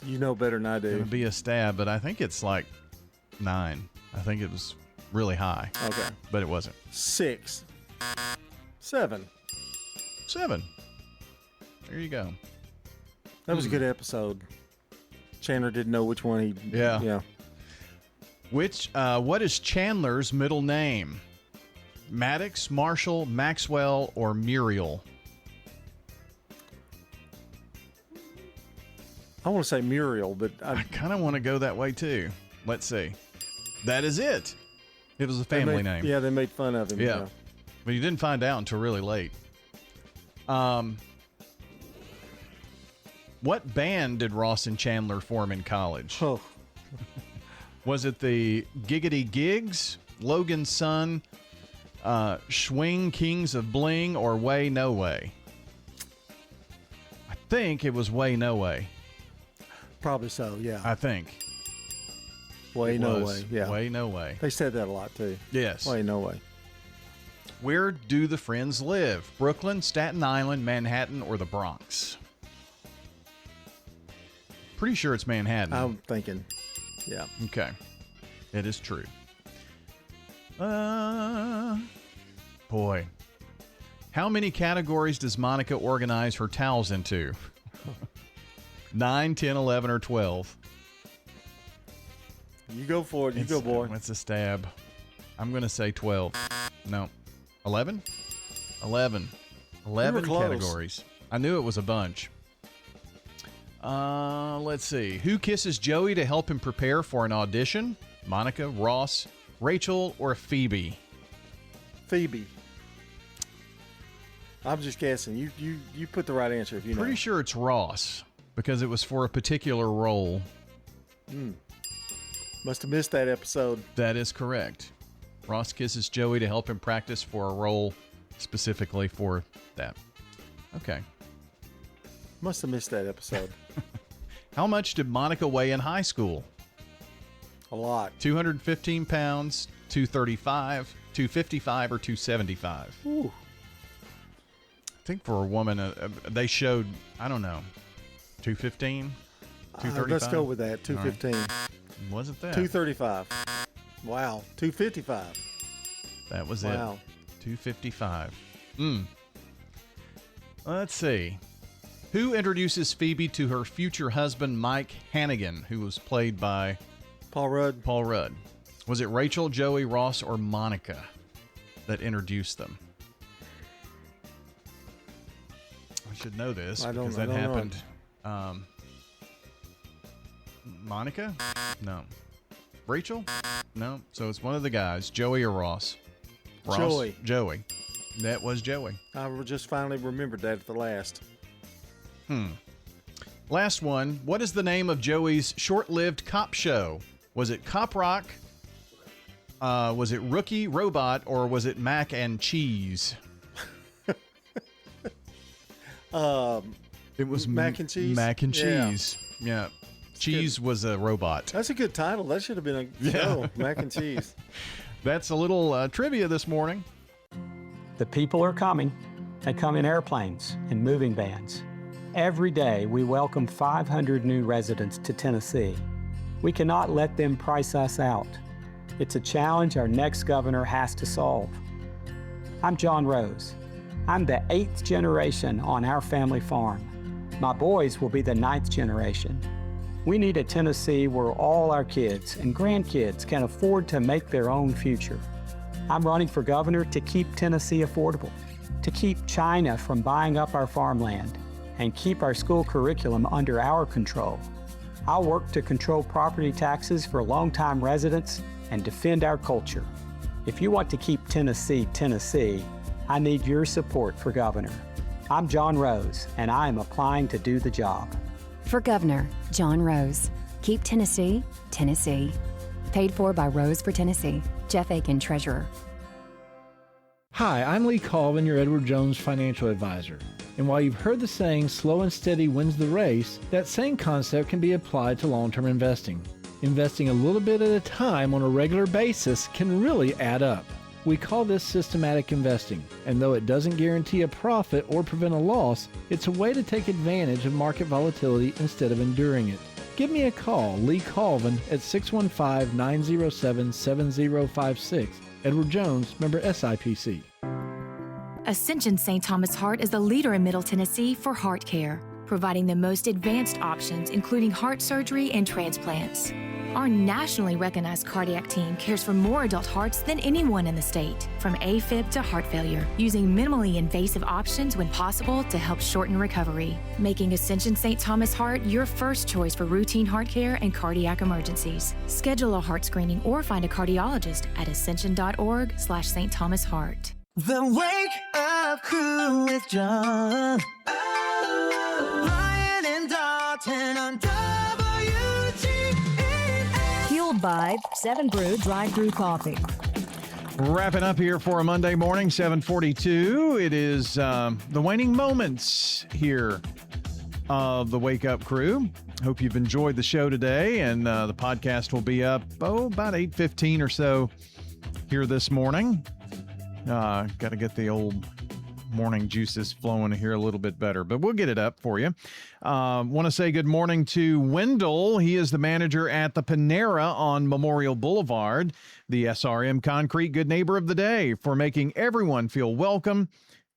You know better than I do. It would be a stab, but I think it's like 9. I think it was really high. Okay. But it wasn't. 6. 7. 7. There you go. That was a good episode. Chandler didn't know which one he... Yeah. What is Chandler's middle name? Maddox, Marshall, Maxwell, or Muriel? I want to say Muriel, but I kind of want to go that way too. Let's see. That is it. It was a family name. Yeah, they made fun of him. Yeah. But you didn't find out until really late. What band did Ross and Chandler form in college? Oh. Was it the Giggity Gigs, Logan Sun, Schwing Kings of Bling, or Way No Way? I think it was Way No Way. Probably so, yeah. I think. Way No Way, yeah. Way No Way. They said that a lot, too. Yes. Way No Way. Where do the Friends live? Brooklyn, Staten Island, Manhattan, or the Bronx? Pretty sure it's Manhattan. I'm thinking, yeah. Okay. It is true. Boy. How many categories does Monica organize her towels into? 9, 10, 11, or 12? You go for it. You go, boy. It's a stab. I'm going to say 12. No. 11? 11. 11 categories. I knew it was a bunch. Let's see. Who kisses Joey to help him prepare for an audition? Monica, Ross, Rachel, or Phoebe? Phoebe. I'm just guessing. You put the right answer if you know. Pretty sure it's Ross because it was for a particular role. Must have missed that episode. That is correct. Ross kisses Joey to help him practice for a role specifically for that. Okay. Must have missed that episode. How much did Monica weigh in high school? A lot. 215 pounds, 235, 255, or 275? Ooh. I think for a woman, they showed, I don't know, 215, 235? Let's go with that, 215. Right. Wasn't that? 235. Wow, 255. That was wow. it. 255. Let's see. Who introduces Phoebe to her future husband, Mike Hannigan, who was played by Paul Rudd? Paul Rudd. Was it Rachel, Joey, Ross, or Monica that introduced them? I should know this because that happened. Monica? No. Rachel? No. So it's one of the guys, Joey or Ross. Ross? Joey. That was Joey. I just finally remembered that at the last. Last one. What is the name of Joey's short-lived cop show? Was it Cop Rock, Was it Rookie Robot or was it Mac and Cheese? It was Mac and Cheese. Mac and Yeah. Cheese. Yeah. Cheese was a robot. That's a good title. That should have been a show, Mac and Cheese. That's a little trivia this morning. The people are coming. They come in airplanes and moving vans. Every day, we welcome 500 new residents to Tennessee. We cannot let them price us out. It's a challenge our next governor has to solve. I'm John Rose. I'm the 8th generation on our family farm. My boys will be the 9th generation. We need a Tennessee where all our kids and grandkids can afford to make their own future. I'm running for governor to keep Tennessee affordable, to keep China from buying up our farmland, and keep our school curriculum under our control. I'll work to control property taxes for longtime residents and defend our culture. If you want to keep Tennessee, Tennessee, I need your support for governor. I'm John Rose, and I am applying to do the job. For Governor, John Rose. Keep Tennessee, Tennessee. Paid for by Rose for Tennessee. Jeff Aiken, Treasurer. Hi, I'm Lee Colvin, your Edward Jones financial advisor. And while you've heard the saying, slow and steady wins the race, that same concept can be applied to long-term investing. Investing a little bit at a time on a regular basis can really add up. We call this systematic investing, and though it doesn't guarantee a profit or prevent a loss, it's a way to take advantage of market volatility instead of enduring it. Give me a call, Lee Colvin, at 615-907-7056. Edward Jones, member SIPC. Ascension St. Thomas Heart is the leader in Middle Tennessee for heart care, providing the most advanced options, including heart surgery and transplants. Our nationally recognized cardiac team cares for more adult hearts than anyone in the state, from AFib to heart failure, using minimally invasive options when possible to help shorten recovery, making Ascension St. Thomas Heart your first choice for routine heart care and cardiac emergencies. Schedule a heart screening or find a cardiologist at ascension.org/St. Thomas Heart. The Wake Up Crew with John. Ryan and Dalton on Fueled by 7 Brew Drive-Thru Coffee. Wrapping up here for a Monday morning, 7:42. It is the waning moments here of the Wake Up Crew. Hope you've enjoyed the show today, and the podcast will be up, about 8:15 or so here this morning. Got to get the old morning juices flowing here a little bit better, but we'll get it up for you. Want to say good morning to Wendell. He is the manager at the Panera on Memorial Boulevard, the SRM Concrete Good Neighbor of the Day, for making everyone feel welcome,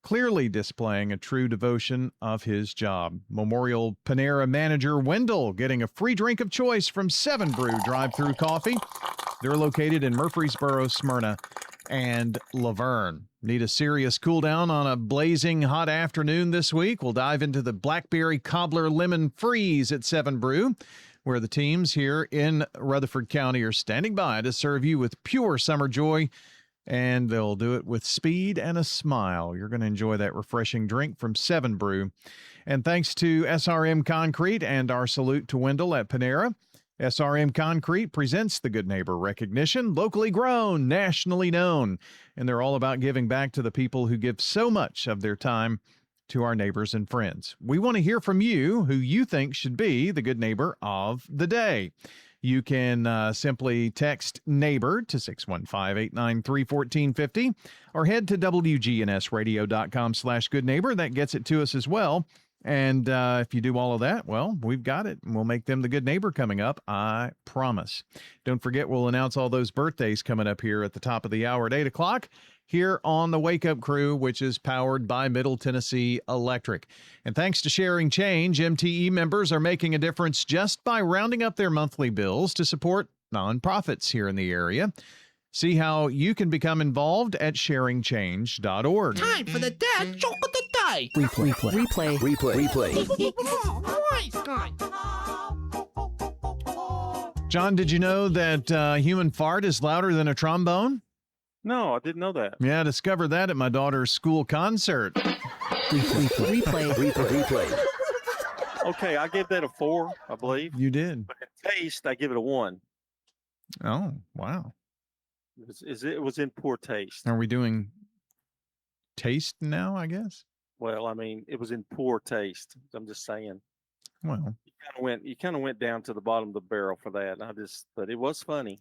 clearly displaying a true devotion of his job. Memorial Panera manager Wendell getting a free drink of choice from 7 Brew Drive-Thru Coffee. They're located in Murfreesboro, Smyrna, and Laverne. Need a serious cool down on a blazing hot afternoon this week? We'll dive into the Blackberry Cobbler Lemon Freeze at 7 Brew, where the teams here in Rutherford County are standing by to serve you with pure summer joy, and they'll do it with speed and a smile. You're going to enjoy that refreshing drink from 7 Brew. And thanks to SRM Concrete and our salute to Wendell at Panera, SRM Concrete presents the Good Neighbor recognition, locally grown, nationally known, and they're all about giving back to the people who give so much of their time to our neighbors and friends. We want to hear from you who you think should be the good neighbor of the day. You can simply text NEIGHBOR to 615-893-1450 or head to WGNSradio.com/goodneighbor. That gets it to us as well. And if you do all of that, well, we've got it. And we'll make them the good neighbor coming up, I promise. Don't forget, we'll announce all those birthdays coming up here at the top of the hour at 8 o'clock here on the Wake Up Crew, which is powered by Middle Tennessee Electric. And thanks to Sharing Change, MTE members are making a difference just by rounding up their monthly bills to support nonprofits here in the area. See how you can become involved at sharingchange.org. Time for the dad joke of the day. John, did you know that human fart is louder than a trombone? No, I didn't know that. Yeah, I discovered that at my daughter's school concert. Replay. Okay, I gave that a 4, I believe. You did. But in taste, I give it a 1. Oh, wow. It was in poor taste. Are we doing taste now, I guess? Well, I mean, it was in poor taste. I'm just saying. Well, You kind of went down to the bottom of the barrel for that. But it was funny.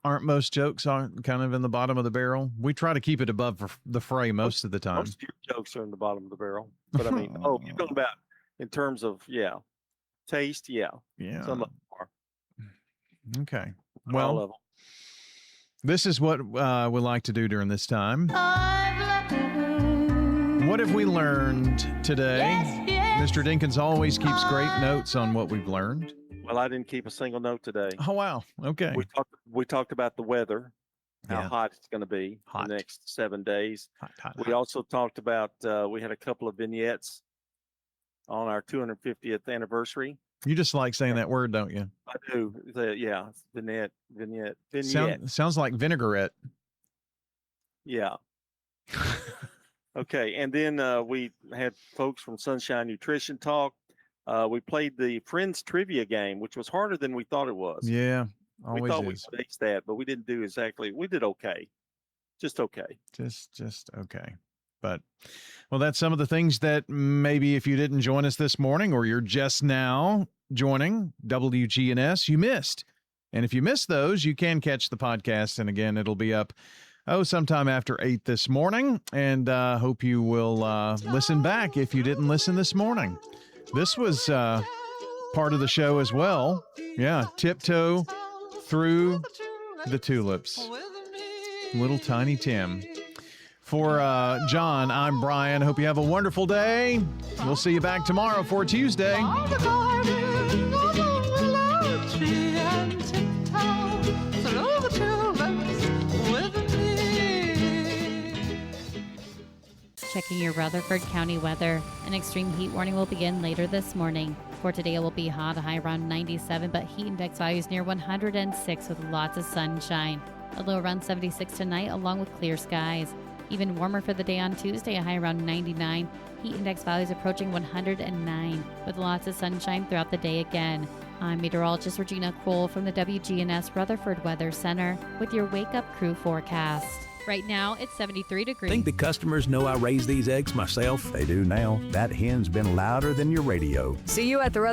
aren't most jokes kind of in the bottom of the barrel? We try to keep it above the fray most of the time. Most of your jokes are in the bottom of the barrel. But I mean, you're talking about in terms of, taste, Yeah. Some of them are. Okay. All Well, of them. this is what we like to do during this time. What have we learned today? Mr. Dinkins always keeps great notes on what we've learned. Well, I didn't keep a single note today. Oh, wow. Okay. We talked about the weather, how Yeah. hot it's going to be the next 7 days. We hot. also talked about, we had a couple of vignettes on our 250th anniversary. You just like saying that word, don't you? I do. Vignette. Sounds like vinaigrette. Yeah. Okay. And then we had folks from Sunshine Nutrition talk. We played the Friends Trivia game, which was harder than we thought it was. Yeah, We always thought is. we could ace that, but we didn't do exactly. We did okay. Just okay. Just okay. But, well, that's some of the things that maybe if you didn't join us this morning or you're just now joining WGNS, you missed. And if you missed those, you can catch the podcast. And again, it'll be up, sometime after 8 this morning. And hope you will listen back if you didn't listen this morning. This was part of the show as well. Yeah, Tiptoe Through the Tulips. Little Tiny Tim. For John, I'm Brian. Hope you have a wonderful day. We'll see you back tomorrow for Tuesday. Checking your Rutherford County weather. An extreme heat warning will begin later this morning. For today, it will be hot, a high around 97, but heat index values near 106 with lots of sunshine. A low around 76 tonight, along with clear skies. Even warmer for the day on Tuesday, a high around 99. Heat index values approaching 109, with lots of sunshine throughout the day again. I'm meteorologist Regina Kroll from the WGNS Rutherford Weather Center with your Wake Up Crew forecast. Right now, it's 73 degrees. Think the customers know I raise these eggs myself? They do now. That hen's been louder than your radio. See you at the